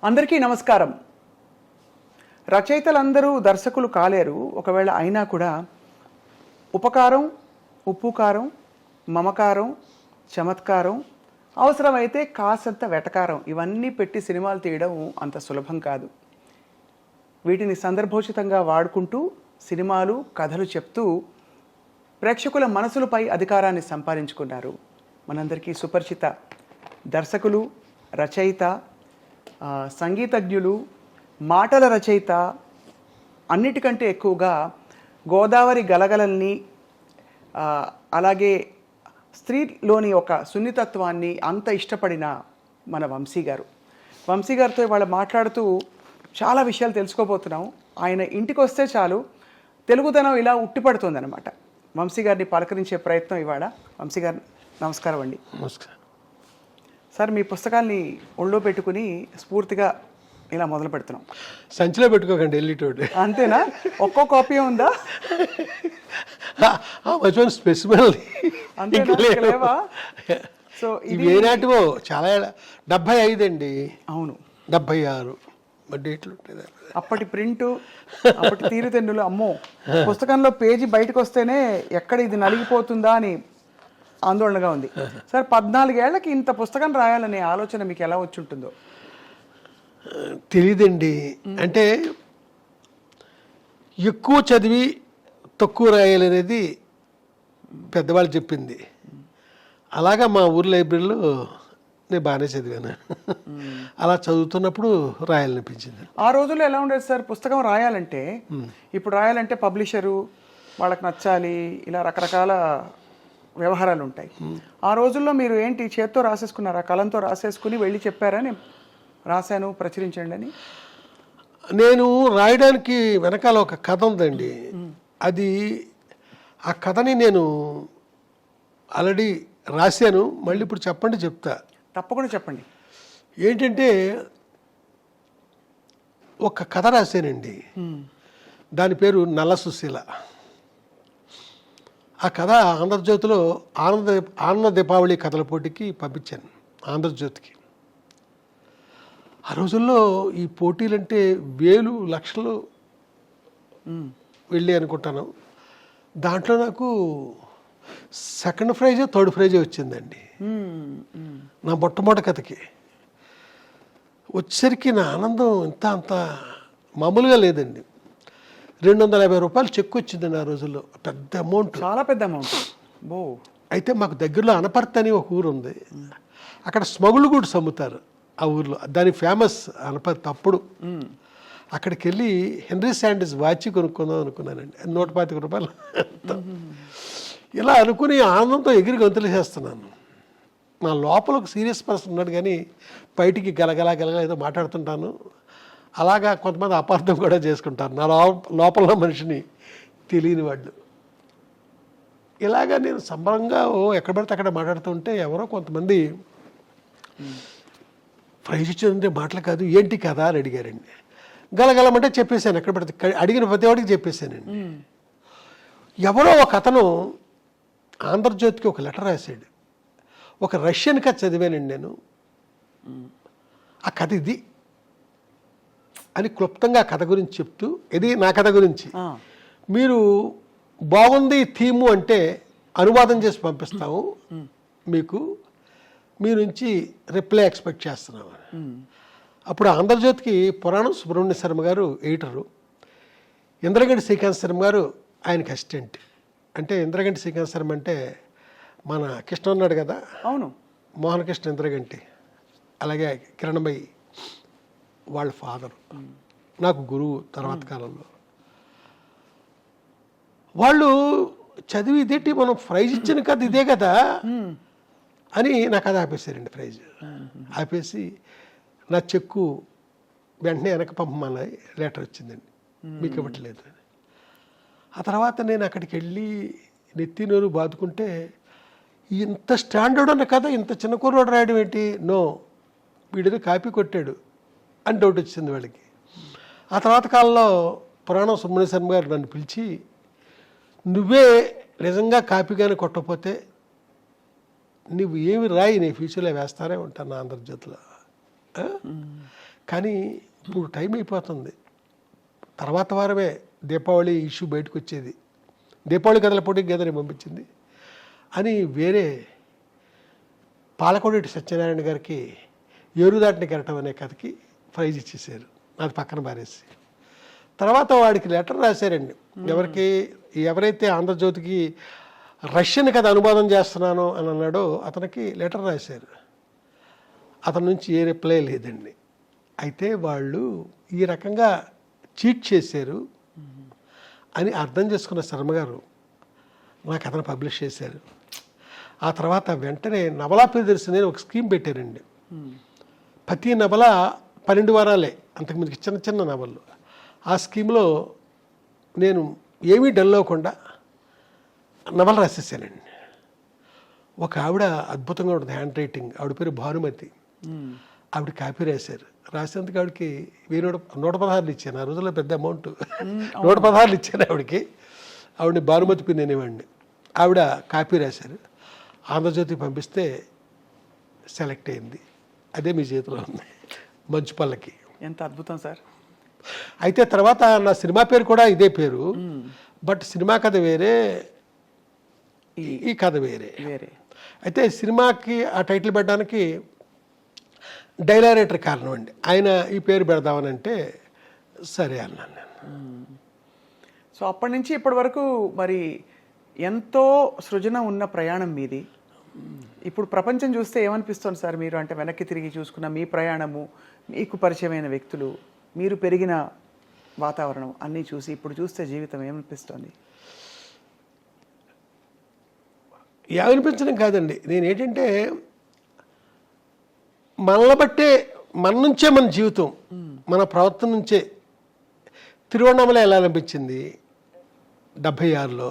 అందరికీ నమస్కారం. రచయితలందరూ దర్శకులు కాలేరు. ఒకవేళ అయినా కూడా ఉపకారం, ఉప్పు కారం, మమకారం, చమత్కారం, అవసరమైతే కాసంత వెటకారం ఇవన్నీ పెట్టి సినిమాలు తీయడం అంత సులభం కాదు. వీటిని సందర్భోచితంగా వాడుకుంటూ సినిమాలు, కథలు చెప్తూ ప్రేక్షకుల మనసులపై అధికారాన్ని సంపాదించుకున్నారు మనందరికీ సుపరిచిత దర్శకులు, రచయిత, సంగీతజ్ఞులు, మాటల రచయిత, అన్నిటికంటే ఎక్కువగా గోదావరి గలగలల్ని, అలాగే స్త్రీలోని ఒక సున్నితత్వాన్ని అంత ఇష్టపడిన మన వంశీ గారు. వంశీ గారితో ఇవాళ మాట్లాడుతూ చాలా విషయాలు తెలుసుకోబోతున్నాం. ఆయన ఇంటికి వస్తే చాలు తెలుగుదనం ఇలా ఉట్టిపడుతుందన్నమాట. వంశీ గారిని పలకరించే ప్రయత్నం ఇవాళ. వంశీ గారు నమస్కారం అండి. నమస్కారం సార్, మీ పుస్తకాల్ని ఒళ్ళో పెట్టుకుని స్ఫూర్తిగా ఇలా మొదలు పెడుతున్నాం. సంచిలో పెట్టుకోకండి, వెళ్ళేటోటి అంతేనా? ఒక్కో కాపీ ఉందా? స్పెసిమల్ లేవా? సో ఇవి ఏనాటివో చాలా 75 అండి. అవును, 76 డేట్లు ఉంటుంది. అప్పటి ప్రింటు, అప్పటి తీరుతెన్నులు. అమ్మో, పుస్తకంలో పేజీ బయటకు వస్తేనే ఎక్కడ ఇది నలిగిపోతుందా అని ఆందోళనగా ఉంది. సార్, 14 ఏళ్లకి ఇంత పుస్తకం రాయాలనే ఆలోచన మీకు ఎలా వచ్చి ఉంటుందో? తెలీదండి. అంటే ఎక్కువ చదివి తక్కువ రాయాలనేది పెద్దవాళ్ళు చెప్పింది. అలాగా మా ఊరి లైబ్రరీలో నేను బాగానే చదివాను. అలా చదువుతున్నప్పుడు రాయాలనిపించింది. ఆ రోజుల్లో ఎలా ఉండేది సార్ పుస్తకం రాయాలంటే? ఇప్పుడు రాయాలంటే పబ్లిషరు వాళ్ళకి నచ్చాలి, ఇలా రకరకాల వ్యవహారాలు ఉంటాయి. ఆ రోజుల్లో మీరు ఏంటి, చేత్తో రాసేసుకున్నారా? కలంతో రాసేసుకుని వెళ్ళి చెప్పారా నేను రాశాను ప్రచురించండి అని? నేను రాయడానికి వెనకాల ఒక కథ ఉందండి. అది ఆ కథని నేను ఆల్రెడీ రాశాను. మళ్ళీ ఇప్పుడు చెప్తా. తప్పకుండా చెప్పండి. ఏంటంటే ఒక కథ రాశానండి. దాని పేరు నల్ల సుశీల. ఆ కథ ఆంధ్రజ్యోతిలో ఆనంద దీపావళి కథల పోటీకి పంపించాను, ఆంధ్రజ్యోతికి. ఆ రోజుల్లో ఈ పోటీలంటే వేలు లక్షలు వెళ్ళి అనుకుంటాను. దాంట్లో నాకు సెకండ్ ప్రైజ్, థర్డ్ ప్రైజ్ వచ్చిందండి నా మొట్టమొదటి కథకి. వచ్చేసరికి నా ఆనందం అంత మామూలుగా లేదండి. 250 రూపాయలు చెక్ వచ్చిందండి ఆ రోజుల్లో. పెద్ద అమౌంట్, చాలా పెద్ద అమౌంట్. అయితే మాకు దగ్గరలో అనపర్తి అని ఒక ఊరు ఉంది. అక్కడ స్మగుళ్ళు కూడా అమ్ముతారు ఆ ఊర్లో. దాని ఫేమస్ అనపర్తి. అప్పుడు అక్కడికి వెళ్ళి హెన్రీ శాండిస్ వాచ్ కొనుక్కుందాం అనుకున్నానండి. 125 రూపాయలు. ఇలా అనుకుని ఆనందంతో ఎగిరి గంతులు చేస్తున్నాను. నా లోపల ఒక సీరియస్ పర్సన్ ఉన్నాడు, కానీ బయటికి గలగలా ఏదో మాట్లాడుతుంటాను. అలాగా కొంతమంది అపార్థం కూడా చేసుకుంటారు నా లోపల మనిషిని, తెలియని వాళ్ళు. ఇలాగా నేను సంబరంగా ఎక్కడ పడితే అక్కడ మాట్లాడుతుంటే ఎవరో కొంతమంది ప్రైజ్ ఇచ్చేదంటే మాటలు కాదు, ఏంటి కదా అని అడిగారండి. గలగలమంటే చెప్పేశాను. ఎక్కడ పడితే అడిగిన ప్రతి వాడికి చెప్పేశానండి. ఎవరో ఒక అతను ఆంధ్రజ్యోతికి ఒక లెటర్ రాశాడు. ఒక రష్యన్ కథ చదివానండి నేను. ఆ కథ ఇది అని క్లుప్తంగా కథ గురించి చెప్తూ, ఇది నా కథ గురించి, మీరు బాగుంది థీము అంటే అనువాదం చేసి పంపిస్తాము, మీకు మీ నుంచి రిప్లై ఎక్స్పెక్ట్ చేస్తున్నాము. అప్పుడు ఆంధ్రజ్యోతికి పురాణం సుబ్రహ్మణ్య శర్మ గారు ఎడిటరు, ఇంద్రగంటి శ్రీకాంత్ శర్మ గారు ఆయనకి అసిస్టెంట్. అంటే ఇంద్రగంటి శ్రీకాంత్ శర్మ అంటే మన కృష్ణ ఉన్నాడు కదా, అవును, మోహన కృష్ణ ఇంద్రగంటి, అలాగే కిరణమయ్యి వాళ్ళ ఫాదర్, నాకు గురువు తర్వాత కాలంలో. వాళ్ళు చదివి ఇదేంటి మనం ప్రైజ్ ఇచ్చిన కదా ఇదే కదా అని నాకు అది ఆపేశారండి. ప్రైజ్ ఆపేసి నా చెక్కు వెంటనే వెనక పంపమని లెటర్ వచ్చిందండి, మీకు ఇవ్వట్లేదు అని. ఆ తర్వాత నేను అక్కడికి వెళ్ళి నెత్తి నోరు బాదుకుంటే, ఇంత స్టాండర్డ్ ఉన్న కథ ఇంత చిన్న కుర్రోడు రాయడం ఏంటి, నో వీడిని కాపీ కొట్టాడు అని డౌట్ వచ్చింది వాళ్ళకి. ఆ తర్వాత కాలంలో పురాణం సుబ్రహ్మణ్య శర్మ గారు నన్ను పిలిచి, నువ్వే నిజంగా కాపీగానే కొట్టకపోతే నువ్వు ఏమి రాయి, నీ ఫ్యూచర్లో వేస్తానే ఉంటాను ఆంధ్రజ్యోతిలో, కానీ ఇప్పుడు టైం అయిపోతుంది. తర్వాత వారమే దీపావళి ఇష్యూ బయటకు వచ్చేది. దీపావళి కథల పోటీకి గదని పంపించింది అని వేరే పాలకొండేటి సత్యనారాయణ గారికి ఏరుదాటిని కెరటం అనే కథకి ప్రైజ్ ఇచ్చేసారు, అది పక్కన పారేసి. తర్వాత వాడికి లెటర్ రాశారండి. ఎవరైతే ఆంధ్రజ్యోతికి రష్యన్ కథ అనువాదం చేస్తున్నానో అని అన్నాడో అతనికి లెటర్ రాశారు. అతని నుంచి ఏ రిప్లై లేదండి. అయితే వాళ్ళు ఈ రకంగా చీట్ చేశారు అని అర్థం చేసుకున్న శర్మ గారు నా కథను పబ్లిష్ చేశారు. ఆ తర్వాత వెంటనే నవలా ప్రియదర్శిని అని ఒక స్కీమ్ పెట్టారండి. ప్రతి నవల 12 వారాలే, అంతకుముందుకి చిన్న చిన్న నవళ్ళు. ఆ స్కీమ్లో నేను ఏమీ డల్ అవ్వకుండా నవల రాసేసానండి. ఒక ఆవిడ అద్భుతంగా ఉంటుంది హ్యాండ్ రైటింగ్, ఆవిడ పేరు భానుమతి. ఆవిడ కాపీ రాశారు. రాసేందుకు ఆవిడకి 116 ఇచ్చాను. ఆ రోజుల్లో పెద్ద అమౌంట్. 116 ఇచ్చాను ఆవిడకి. ఆవిడని భానుమతి పిన్ అనేవాడిని. ఆవిడ కాపీ రాశారు. ఆంధ్రజ్యోతి పంపిస్తే సెలెక్ట్ అయింది. అదే మీ చేతిలో ఉంది, మంచు పల్లకి. ఎంత అద్భుతం సార్. అయితే తర్వాత నా సినిమా పేరు కూడా ఇదే పేరు, బట్ సినిమా కథ వేరే, ఈ కథ వేరే. అయితే సినిమాకి ఆ టైటిల్ పెట్టడానికి డైలారేటర్ కారణం అండి. ఆయన ఈ పేరు పెడదామని అంటే సరే అన్నాను నేను. సో అప్పటి నుంచి ఇప్పటి వరకు మరి ఎంతో సృజన ఉన్న ప్రయాణం మీది. ఇప్పుడు ప్రపంచం చూస్తే ఏమనిపిస్తుంది సార్ మీరు? అంటే వెనక్కి తిరిగి చూసుకున్న మీ ప్రయాణము, మీకు పరిచయమైన వ్యక్తులు, మీరు పెరిగిన వాతావరణం అన్నీ చూసి ఇప్పుడు చూస్తే జీవితం ఏమనిపిస్తుంది? ఏమనిపించడం కాదండి, నేనేంటంటే మనల్ని బట్టే, మన నుంచే మన జీవితం, మన ప్రవర్తన నుంచే. తిరువണ്ണామల ఎలా అనిపించింది 76లో,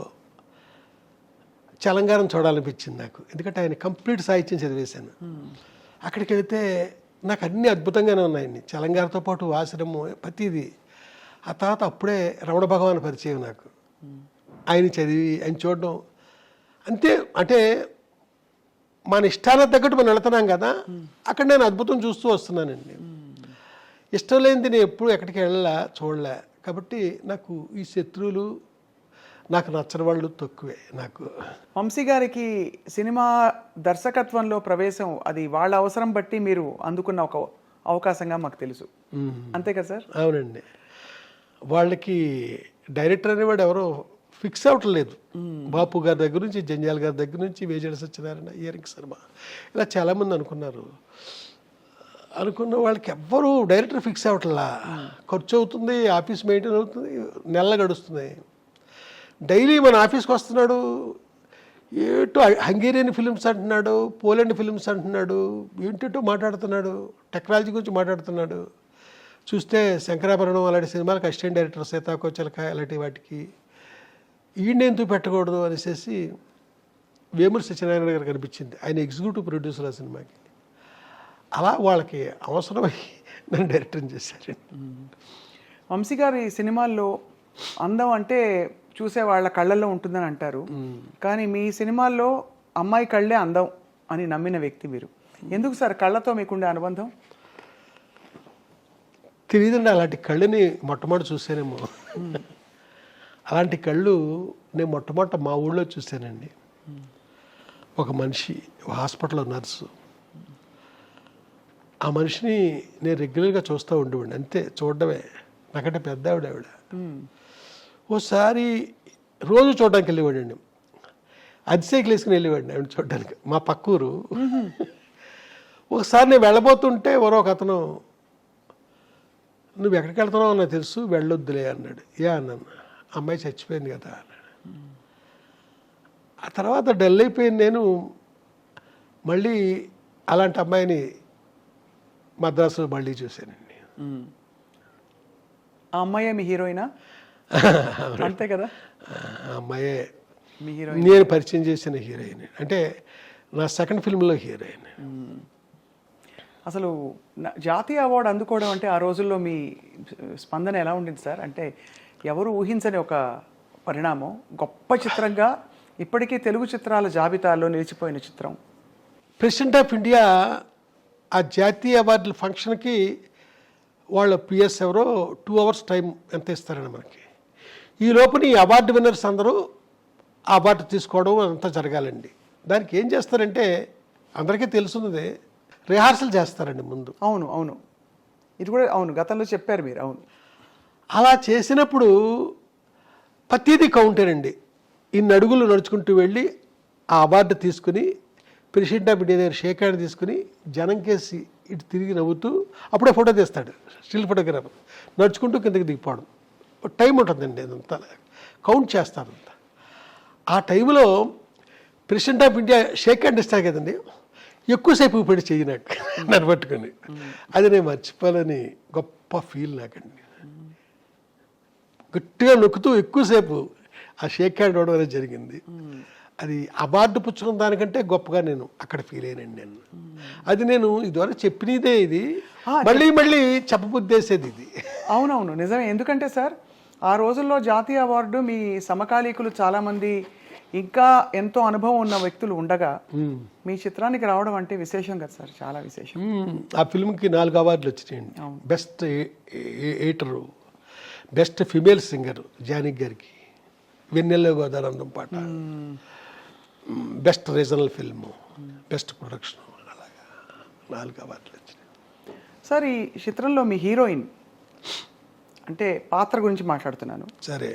చలంగారం చూడాలనిపించింది నాకు. ఎందుకంటే ఆయన కంప్లీట్ సాహిత్యం చదివేశాను. అక్కడికి వెళితే నాకు అన్నీ అద్భుతంగానే ఉన్నాయండి. చలంగారితో పాటు ఆశ్రమం ప్రతిదీ. ఆ తర్వాత అప్పుడే రమణ భగవాన్ పరిచయం నాకు. ఆయన చదివి ఆయన చూడడం అంతే. అంటే మన ఇష్టాలకు తగ్గట్టు మనం వెళుతున్నాం కదా, అక్కడ నేను అద్భుతం చూస్తూ వస్తున్నానండి. ఇష్టం లేనిది నేను ఎప్పుడు ఎక్కడికి వెళ్ళా, చూడలే. కాబట్టి నాకు ఈ శత్రువులు, నాకు నచ్చని వాళ్ళు తక్కువే. నాకు వంశీ గారికి సినిమా దర్శకత్వంలో ప్రవేశం అది వాళ్ళ అవసరం బట్టి మీరు అందుకున్న ఒక అవకాశంగా మాకు తెలుసు, అంతే కదా సార్? అవునండి. వాళ్ళకి డైరెక్టర్ అనేవాడు ఎవరో ఫిక్స్ అవటం లేదు. బాపు గారి దగ్గర నుంచి, జంజాల్ గారి దగ్గర నుంచి, వేజేడ సత్యనారాయణ, ఇయరింగ్ శర్మ, ఇలా చాలామంది అనుకున్న వాళ్ళకి ఎవ్వరూ డైరెక్టర్ ఫిక్స్ అవట్లా. ఖర్చు అవుతుంది, ఆఫీస్ మెయింటైన్ అవుతుంది, నెల గడుస్తుంది. డైలీ మన ఆఫీస్కి వస్తున్నాడు, ఏటో హంగేరియన్ ఫిలిమ్స్ అంటున్నాడు, పోలాండ్ ఫిలిమ్స్ అంటున్నాడు, ఏంటో మాట్లాడుతున్నాడు, టెక్నాలజీ గురించి మాట్లాడుతున్నాడు. చూస్తే శంకరాభరణం అలాంటి సినిమాలకు అసిస్టెంట్ డైరెక్టర్, సీతాకోచలక అలాంటి వాటికి ఈయన ఎందుకు పెట్టకూడదు అనేసి వేమూరి సత్యనారాయణ గారు కనిపించింది. ఆయన ఎగ్జిక్యూటివ్ ప్రొడ్యూసర్ ఆ సినిమాకి. అలా వాళ్ళకి అవసరమై నన్ను డైరెక్టర్ చేశారు. వంశీ గారి సినిమాల్లో అందం అంటే చూసే వాళ్ళ కళ్ళల్లో ఉంటుందని అంటారు, కానీ మీ సినిమాల్లో అమ్మాయి కళ్ళే అందం అని నమ్మిన వ్యక్తి మీరు. ఎందుకు సార్ కళ్ళతో మీకుండే అనుబంధం? తెలియదండి, అలాంటి కళ్ళని మొట్టమొదటి చూసానేమో. అలాంటి కళ్ళు నేను మొట్టమొదట మా ఊళ్ళో చూశానండి. ఒక మనిషి, హాస్పిటల్లో నర్సు, ఆ మనిషిని నేను రెగ్యులర్గా చూస్తూ ఉండేవాడిని. అంతే, చూడడమే. నాకంటే పెద్ద ఆవిడ. ఓసారి రోజు చూడడానికి వెళ్ళేవాడండి. అతిశైకిల్ వేసుకుని వెళ్ళేవాడిని ఆవిడ చూడడానికి, మా పక్కూరు. ఒకసారి నేను వెళ్ళబోతుంటే ఒక అతను, నువ్వు ఎక్కడికి వెళ్తున్నావు నాకు తెలుసు, వెళ్ళొద్దులే అన్నాడు. అన్నాను, అమ్మాయి చచ్చిపోయింది కదా అన్నాడు. ఆ తర్వాత డల్ అయిపోయింది. నేను మళ్ళీ అలాంటి అమ్మాయిని మద్రాసులో మళ్ళీ చూశానండి. ఆ అమ్మాయే మీ హీరోయినా? అంతే కదా, ఆ అమ్మాయే మీ హీరోయిన్. నేను పరిచయం చేసిన హీరోయిన్, అంటే నా సెకండ్ ఫిల్మ్లో హీరోయిన్. అసలు జాతీయ అవార్డు అందుకోవడం అంటే ఆ రోజుల్లో మీ స్పందన ఎలా ఉండింది సార్? అంటే ఎవరు ఊహించని ఒక పరిణామం. గొప్ప చిత్రంగా ఇప్పటికీ తెలుగు చిత్రాల జాబితాలో నిలిచిపోయిన చిత్రం. ప్రెసిడెంట్ ఆఫ్ ఇండియా ఆ జాతీయ అవార్డుల ఫంక్షన్కి వాళ్ళ పిఎస్ ఎవరో 2 hours టైం ఎంత ఇస్తారండి మనకి. ఈ లోపల ఈ అవార్డు విన్నర్స్ అందరూ ఆ అవార్డు తీసుకోవడం అంతా జరగాలండి. దానికి ఏం చేస్తారంటే అందరికీ తెలుసున్నదే, రిహార్సల్ చేస్తారండి ముందు. అవును అవును, ఇది కూడా అవును, గతంలో చెప్పారు మీరు. అవును, అలా చేసినప్పుడు ప్రతిదీ కౌంటేనండి. ఇన్ని అడుగులు నడుచుకుంటూ వెళ్ళి ఆ అవార్డు తీసుకుని ప్రెసిడెంట్ ఆఫ్ ఇండియా దగ్గర షేక్ హ్యాండ్ తీసుకుని జనం కేసి ఇటు తిరిగి నవ్వుతూ అప్పుడే ఫోటో తీస్తాడు స్టిల్ ఫోటోగ్రాఫర్, నడుచుకుంటూ కిందకి దిగిపోవడం. టైం ఉంటుందండి, అదంతా కౌంట్ చేస్తారంతా. ఆ టైంలో president of India shake hand ఇస్తారు కదండి, ఎక్కువసేపు పెట్టి చెయ్యి నాకు నన్ను పట్టుకొని, అది నేను మర్చిపోవాలని గొప్ప ఫీల్ నాకండి. గట్టిగా నొక్కుతూ ఎక్కువసేపు ఆ షేక్ హ్యాండ్ ఇవ్వడం అనేది జరిగింది. అది అవార్డు పుచ్చుకున్న దానికంటే గొప్పగా నేను అక్కడ ఫీల్ అయ్యానండి. నేను అది నేను ఇదివరకు చెప్పినదే, ఇది మళ్ళీ మళ్ళీ చెప్పబుద్దేసేది ఇది. అవునవును, నిజమే. ఎందుకంటే సార్, ఆ రోజుల్లో జాతీయ అవార్డు మీ సమకాలీకులు చాలామంది ఇంకా ఎంతో అనుభవం ఉన్న వ్యక్తులు ఉండగా మీ చిత్రానికి రావడం అంటే విశేషం కదా సార్, చాలా విశేషం. ఆ ఫిల్మ్కి 4 అవార్డులు వచ్చినాయండి. Best editor, best female singer Janaki గారికి, వెన్నెల్లో గోదానందం పాట, best regional film, best production, అలాగా 4 అవార్డులు వచ్చినాయి. సార్, ఈ చిత్రంలో మీ హీరోయిన్ అంటే పాత్ర గురించి మాట్లాడుతున్నాను. సరే,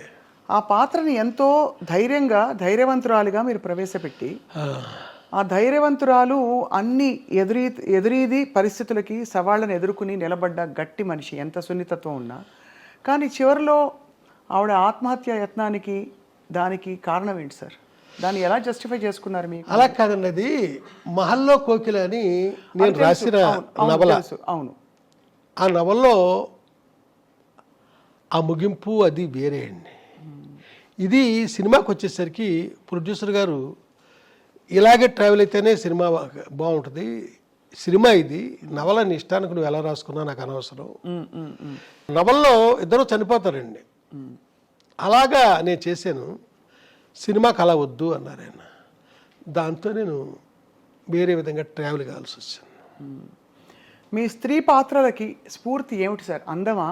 ఆ పాత్రని ఎంతో ధైర్యంగా, ధైర్యవంతురాలిగా మీరు ప్రవేశపెట్టి, ఆ ధైర్యవంతురాలు అన్ని ఎదురీది పరిస్థితులకి, సవాళ్ళను ఎదుర్కొని నిలబడ్డ గట్టి మనిషి, ఎంత సున్నితత్వం ఉన్నా. కానీ చివరిలో ఆవిడ ఆత్మహత్య యత్నానికి దానికి కారణం ఏంటి సార్? దాన్ని ఎలా జస్టిఫై చేసుకున్నారు మీకు? అలా కాదండి, అది మహల్లో కోకిల అని నేను రాసిన నవల. అవును, ఆ నవల్లో ఆ ముగింపు అది వేరే అండి. ఇది సినిమాకి వచ్చేసరికి ప్రొడ్యూసర్ గారు ఇలాగే ట్రావెల్ అయితేనే సినిమా బాగుంటుంది, సినిమా ఇది, నవల నీ ఇష్టానికి నువ్వు ఎలా రాసుకున్నా నాకు అనవసరం, నవల్లో ఇద్దరు చనిపోతారండి, అలాగా నేను చేశాను, సినిమాకి అలా వద్దు అన్నారు ఆయన. దాంతో నేను వేరే విధంగా ట్రావెల్ కావాల్సి వచ్చింది. మీ స్త్రీ పాత్రలకి స్ఫూర్తి ఏమిటి సార్? అందమా,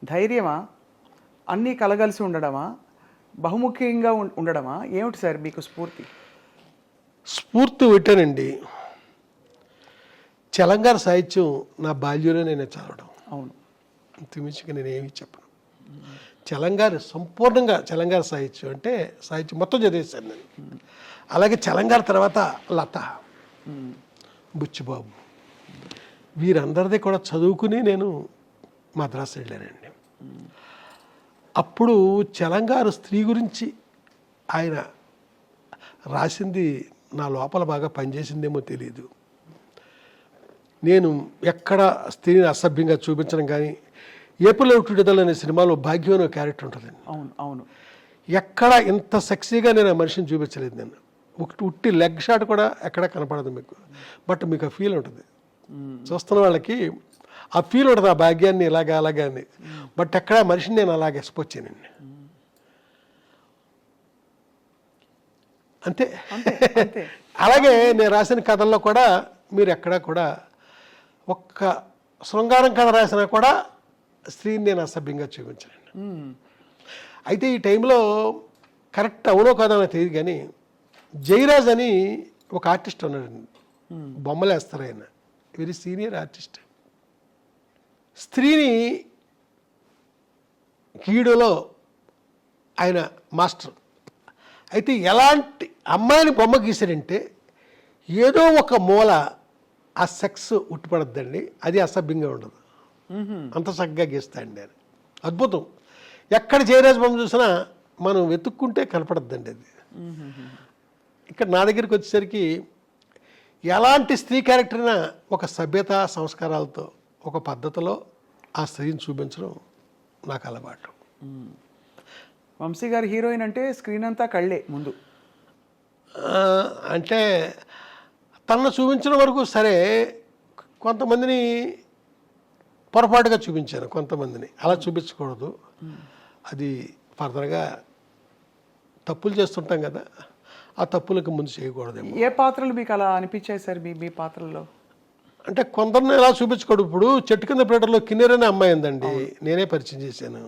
ధైర్యమా, అన్నీ కలగలిసి ఉండడమా, బహుముఖ్యంగా ఉండడమా, ఏమిటి సార్ మీకు స్ఫూర్తి? స్ఫూర్తి పెట్టానండి, తెలంగాణ సాహిత్యం నా బాల్యంలో నేను చదవడం. అవును, అంతమించి నేను ఏమీ చెప్పను. తెలంగాణ సంపూర్ణంగా తెలంగాణ సాహిత్యం అంటే సాహిత్యం మొత్తం చదివేశాను నేను. అలాగే తెలంగాణ తర్వాత లత, బుచ్చిబాబు, వీరందరిది కూడా చదువుకుని నేను మద్రాసు వెళ్ళానండి. అప్పుడు తెలంగాణ స్త్రీ గురించి ఆయన రాసింది నా లోపల బాగా పనిచేసిందేమో తెలియదు. నేను ఎక్కడ స్త్రీని అసభ్యంగా చూపించడం కానీ, ఏప్రిల్ విడుదల అనే సినిమాలో భాగ్యం అనే క్యారెక్టర్ ఉంటుందండి. అవును అవును, ఎక్కడ ఇంత సెక్సీగా నేను ఆ మనిషిని చూపించలేదు. నేను ఉట్టి లెగ్ షాట్ కూడా ఎక్కడ కనపడదు మీకు, బట్ మీకు ఆ ఫీల్ ఉంటుంది, చూస్తున్న వాళ్ళకి ఆ ఫీల్ ఉంటుంది, ఆ భాగ్యాన్ని ఇలాగా అలాగా అని. బట్ ఎక్కడ మనిషిని నేను అలాగే ఎక్స్పోజ్ చేయనండి, అంతే. అలాగే నేను రాసిన కథల్లో కూడా మీరు ఎక్కడా కూడా ఒక్క శృంగారం కథ రాసినా కూడా స్త్రీని నేను అసభ్యంగా చూపించానండి. అయితే ఈ టైంలో కరెక్ట్ అవునో కాదో నాకు తెలియదు కానీ, జయరాజ్ అని ఒక ఆర్టిస్ట్ ఉన్నాడండి, బొమ్మలు వేస్తారు ఆయన, వెరీ సీనియర్ ఆర్టిస్ట్. స్త్రీని గీయడంలో ఆయన మాస్టర్. అయితే ఎలాంటి అమ్మాయిని బొమ్మ గీసాడంటే ఏదో ఒక మూల ఆ సెక్స్ ఉట్టిపడద్దండి, అది అసభ్యంగా ఉండదు, అంత చక్కగా గీస్తాడండి ఆయన, అద్భుతం. ఎక్కడ జయరాజ్ బొమ్మ చూసినా మనం వెతుక్కుంటే కనపడద్దండి అది. ఇక్కడ నా దగ్గరికి వచ్చేసరికి ఎలాంటి స్త్రీ క్యారెక్టర్ అయినా ఒక సభ్యత సంస్కారాలతో ఒక పద్ధతిలో ఆ స్త్రీని చూపించడం నాకు అలవాటు. వంశీ గారి హీరోయిన్ అంటే స్క్రీన్ అంతా కళ్ళే ముందు, అంటే తనను చూపించిన వరకు సరే, కొంతమందిని పొరపాటుగా చూపించాను, కొంతమందిని అలా చూపించకూడదు, అది ఫర్దర్గా తప్పులు చేస్తుంటాం కదా, ఆ తప్పులకు ముందు చేయకూడదేమో. ఏ పాత్రలు మీకు అలా అనిపించాయి సార్? మీ పాత్రల్లో అంటే కొందరిని ఎలా చూపించకూడదు. ఇప్పుడు చెట్టు కింద ప్లేటర్లో కిన్నెర్ అనే అమ్మాయి ఉందండి, నేనే పరిచయం చేశాను.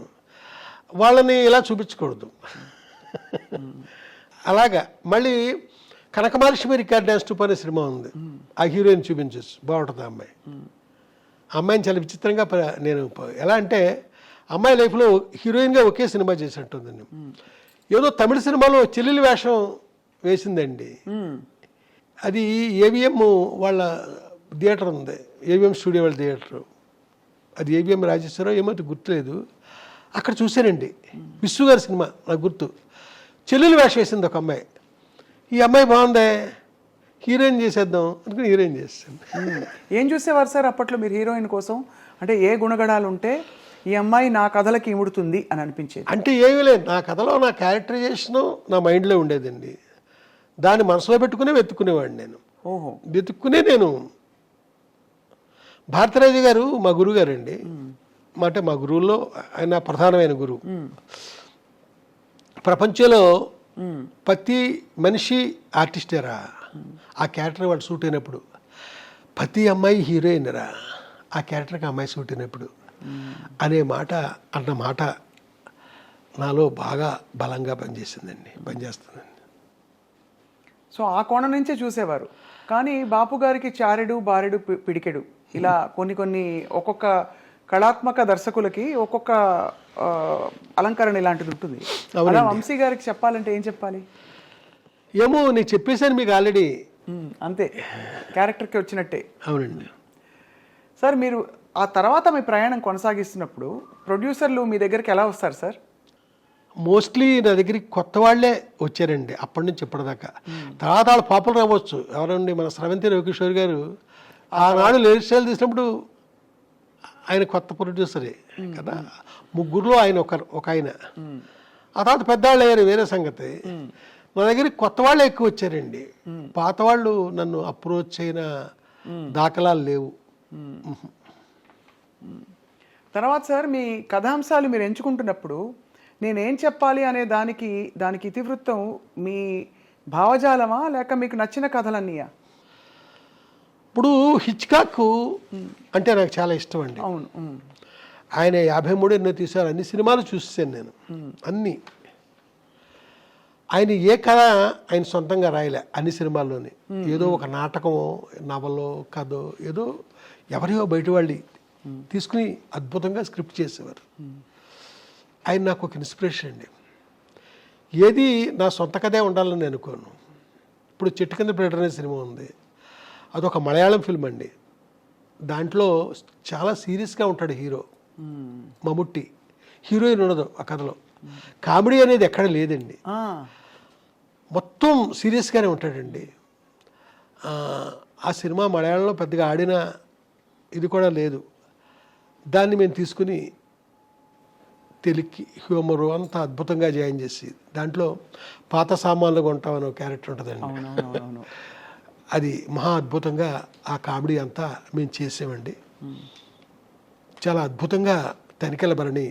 వాళ్ళని ఇలా చూపించకూడదు. అలాగా మళ్ళీ కనకమహాలక్ష్మి రికార్డ్ డ్యాన్స్ టూప్ అనే సినిమా ఉంది, ఆ హీరోయిన్ చూపించచ్చు, బాగుంటుంది ఆ అమ్మాయి. అమ్మాయిని చాలా విచిత్రంగా నేను ఎలా అంటే అమ్మాయి లైఫ్లో హీరోయిన్గా ఒకే సినిమా చేసినట్టుందండి. ఏదో తమిళ సినిమాలో చెల్లెలి వేషం వేసిందండి. అది ఏవిఎం వాళ్ళ థియేటర్ ఉంది, ఏవిఎం స్టూడియో వాళ్ళ థియేటరు, అది ఏవిఎం రాజేశ్వరరావు ఏమో గుర్తులేదు. అక్కడ చూశానండి, విశ్వ గారి సినిమా నాకు గుర్తు. చెల్లెలు వేషం వేసింది ఒక అమ్మాయి. ఈ అమ్మాయి బాగుందే, హీరోయిన్ చేసేద్దాం అనుకుని హీరోయిన్ చేస్తాను. ఏం చూసేవారు సార్ అప్పట్లో మీరు హీరోయిన్ కోసం? అంటే ఏ గుణగణాలు ఉంటే ఈ అమ్మాయి నా కథలకి ఇముడుతుంది అని అనిపించేది? అంటే ఏమీ లేదు, నా కథలో నా క్యారెక్టరైజేషను నా మైండ్లో ఉండేదండి. దాన్ని మనసులో పెట్టుకునే వెతుక్కునేవాడిని నేను. ఓహో. వెతుక్కునే నేను. భారతరాజు గారు మా గురువు గారండి, అంటే మా గురువుల్లో ఆయన ప్రధానమైన గురువు. ప్రపంచంలో ప్రతి మనిషి ఆర్టిస్టేరా, ఆ క్యారెక్టర్ వాడు సూట్ అయినప్పుడు. ప్రతి అమ్మాయి హీరోయిన్ రా, ఆ క్యారెక్టర్కి అమ్మాయి సూట్ అయినప్పుడు అనే మాట అన్న మాట నాలో బాగా బలంగా పనిచేస్తుందండి. సో ఆ కోణం నుంచే చూసేవారు. కానీ బాపు గారికి చారెడు బారెడు పిడికెడు ఇలా కొన్ని ఒక్కొక్క కళాత్మక దర్శకులకి ఒక్కొక్క అలంకరణ ఇలాంటిది ఉంటుంది. అలా వంశీ గారికి చెప్పాలంటే ఏం చెప్పాలి? ఏమో నేను చెప్పేశాను మీకు ఆల్రెడీ. అంతే, క్యారెక్టర్కి వచ్చినట్టే. అవునండి సార్, మీరు ఆ తర్వాత మీ ప్రయాణం కొనసాగిస్తున్నప్పుడు ప్రొడ్యూసర్లు మీ దగ్గరికి ఎలా వస్తారు సార్? మోస్ట్లీ నా దగ్గరికి కొత్త వాళ్ళే వచ్చారండి అప్పటి నుంచి ఇప్పటిదాకా. తర్వాత వాళ్ళు పాపులర్ అవ్వచ్చు. ఎవరండి, మన స్రవంతి రవికిషోర్ గారు ఆనాడు లేడీ స్టైల్ తీసినప్పుడు ఆయన కొత్త ప్రొడ్యూసరే కదా. ముగ్గురులో ఆయన ఒక ఆయన. ఆ తర్వాత పెద్దవాళ్ళు అయ్యారు, వేరే సంగతి. నా దగ్గరికి కొత్త వాళ్ళే ఎక్కువ వచ్చారండి. పాత వాళ్ళు నన్ను అప్రోచ్ అయిన దాఖలాలు లేవు. తర్వాత సార్, మీ కథాంశాలు మీరు ఎంచుకుంటున్నప్పుడు నేనేం చెప్పాలి అనే దానికి ఇతివృత్తం మీ భావజాలమా లేక మీకు నచ్చిన కథలన్నీయా? ఇప్పుడు హిచ్కాక్ అంటే నాకు చాలా ఇష్టం అండి. అవును. ఆయన 53 ఎన్నో తీశారు, అన్ని సినిమాలు చూసాను నేను, అన్నీ. ఆయన ఏ కథ ఆయన సొంతంగా రాయలే అన్ని సినిమాల్లోని. ఏదో ఒక నాటకమో నవలో కథో ఏదో ఎవరియో బయట వాళ్ళు తీసుకుని అద్భుతంగా స్క్రిప్ట్ చేసేవారు. ఆయన నాకు ఒక ఇన్స్పిరేషన్ అండి. ఏది నా సొంత కథే ఉండాలని నేను అనుకోను. ఇప్పుడు చెట్టు కింద ప్లేటర్ అనే సినిమా ఉంది, అదొక మలయాళం ఫిల్మ్ అండి. దాంట్లో చాలా సీరియస్గా ఉంటాడు హీరో మమ్ముట్టి, హీరోయిన్ ఉండదు ఆ కథలో. కామెడీ అనేది ఎక్కడ లేదండి, మొత్తం సీరియస్గానే ఉంటాడండి. ఆ సినిమా మలయాళంలో పెద్దగా ఆడిన ఇది కూడా లేదు. దాన్ని మేము తీసుకుని తెలుగుకి హ్యూమరు అంతా అద్భుతంగా జాయిన్ చేసి, దాంట్లో పాత సామాన్లు కొంటామని ఒక క్యారెక్టర్ ఉంటుందండి. అది మహా అద్భుతంగా ఆ కామెడీ అంతా మేము చేసామండి. చాలా అద్భుతంగా తనికెళ్ళ భరణి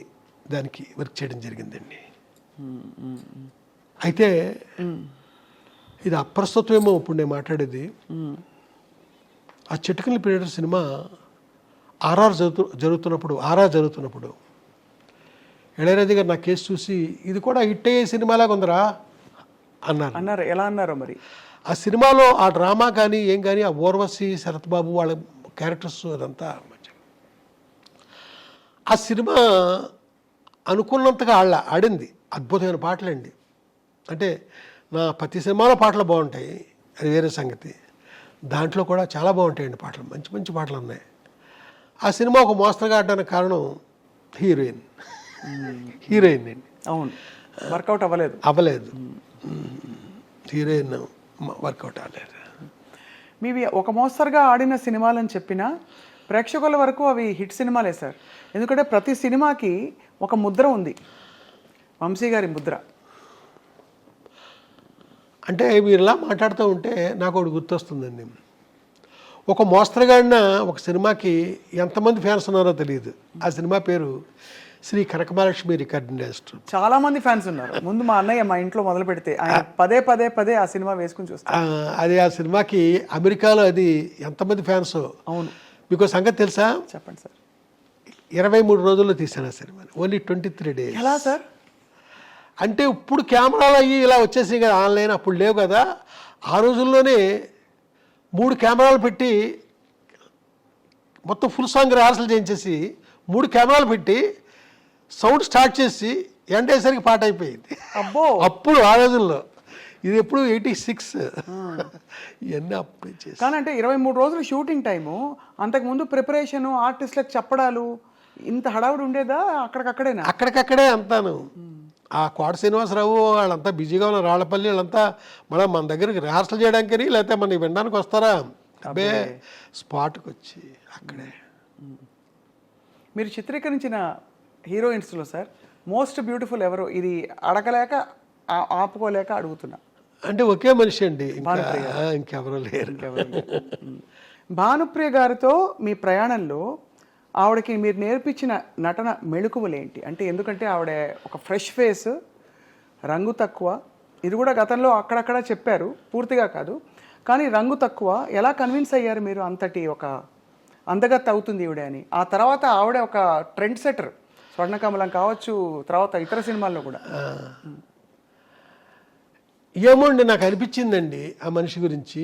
దానికి వర్క్ చేయడం జరిగిందండి. అయితే ఇది అప్రస్తుతమేమో ఇప్పుడు నేను మాట్లాడేది. ఆ చిటికల పీరియడ్ సినిమా ఆర్ఆర్ జరుగుతున్నప్పుడు ఇళయరాజా గారు నా కేసు చూసి ఇది కూడా హిట్ అయ్యే సినిమాలాగా ఉందరా అన్నారు. ఎలా అన్నారో మరి. ఆ సినిమాలో ఆ డ్రామా కానీ ఏం కానీ, ఆ ఊర్వశి శరత్ బాబు వాళ్ళ క్యారెక్టర్స్ అదంతా ఆ సినిమా అనుకున్నంతగా ఆడింది. అద్భుతమైన పాటలండి. అంటే నా ప్రతి సినిమాలో పాటలు బాగుంటాయి, అది వేరే సంగతి. దాంట్లో కూడా చాలా బాగుంటాయండి పాటలు, మంచి మంచి పాటలు ఉన్నాయి. ఆ సినిమా ఒక మోస్తరుగా ఆడడానికి కారణం హీరోయిన్ అండి. అవును, వర్కౌట్ అవ్వలేదు. హీరోయిన్ వర్కౌట్ అవ్వలేదు. మీవి ఒక మోస్తరుగా ఆడిన సినిమాలని చెప్పినా ప్రేక్షకుల వరకు అవి హిట్ సినిమాలే సార్. ఎందుకంటే ప్రతి సినిమాకి ఒక ముద్ర ఉంది, వంశీ గారి ముద్ర. అంటే మీరు ఇలా మాట్లాడుతూ ఉంటే నాకు ఒకటి గుర్తొస్తుందండి. ఒక మోస్తరుగాడిన ఒక సినిమాకి ఎంతమంది ఫ్యాన్స్ ఉన్నారో తెలియదు. ఆ సినిమా పేరు శ్రీ కనకమహాలక్ష్మి రికార్డ్ ఇండస్ట్రీ. చాలా మంది ఫ్యాన్స్ ఉన్నారు. ముందు మా అన్నయ్య మా ఇంట్లో మొదలు పెడితే ఆయన పదే ఆ సినిమా వేసుకుని చూస్తారు. అది ఆ సినిమాకి అమెరికాలో అది ఎంతమంది ఫ్యాన్స్. అవును, మీకు సంగతి తెలుసా? చెప్పండి సార్. 23 రోజుల్లో తీశాను ఆ సినిమాని, ఓన్లీ 23 days. ఎలా సార్? అంటే ఇప్పుడు కెమెరాలు అయ్యి ఇలా వచ్చేసాయి కదా, ఆన్లైన్. అప్పుడు లేవు కదా. ఆ రోజుల్లోనే 3 కెమెరాలు పెట్టి మొత్తం ఫుల్ సాంగ్ రిహార్సల్ చేయించేసి 3 కెమెరాలు పెట్టి సౌండ్ స్టార్ట్ చేసి ఎండేసరికి పాట అయిపోయింది. అబ్బో, అప్పుడు ఆ రోజుల్లో. ఇది ఎప్పుడు 86 ఇవన్నీ అప్పుడు చేసి. కానీ అంటే 23 రోజులు షూటింగ్ టైము, అంతకుముందు ప్రిపరేషన్, ఆర్టిస్టులకు చెప్పడాలు, ఇంత హడావుడి ఉండేదా? అక్కడికక్కడేనా? అక్కడికక్కడే అంతాను. ఆ కోట శ్రీనివాసరావు వాళ్ళంతా బిజీగా ఉన్న రాళ్లపల్లి వాళ్ళంతా మన దగ్గరికి రిహార్సల్ చేయడానికి లేకపోతే మన వినడానికి వస్తారా? అబ్బే, స్పాట్కి వచ్చి అక్కడే. మీరు చిత్రీకరించిన హీరోయిన్స్లో సార్ మోస్ట్ బ్యూటిఫుల్ ఎవరు? ఇది అడగలేక ఆపుకోలేక అడుగుతున్నా. అంటే ఒకే మనిషి అండి, ఇంకెవరూ లేరు. భానుప్రియ గారితో మీ ప్రయాణంలో ఆవిడకి మీరు నేర్పించిన నటన మెళుకువలు ఏంటి? అంటే ఎందుకంటే ఆవిడ ఒక ఫ్రెష్ ఫేస్, రంగు తక్కువ. ఇది కూడా గతంలో అక్కడక్కడ చెప్పారు, పూర్తిగా కాదు. కానీ రంగు తక్కువ. ఎలా కన్విన్స్ అయ్యారు మీరు అంతటి ఒక అందగత్తె అవుతుంది ఈవిడ అని? ఆ తర్వాత ఆవిడ ఒక ట్రెండ్ సెటర్, స్వర్ణకమలం కావచ్చు, తర్వాత ఇతర సినిమాల్లో కూడా. ఏమోండి, నాకు అనిపించిందండి ఆ మనిషి గురించి.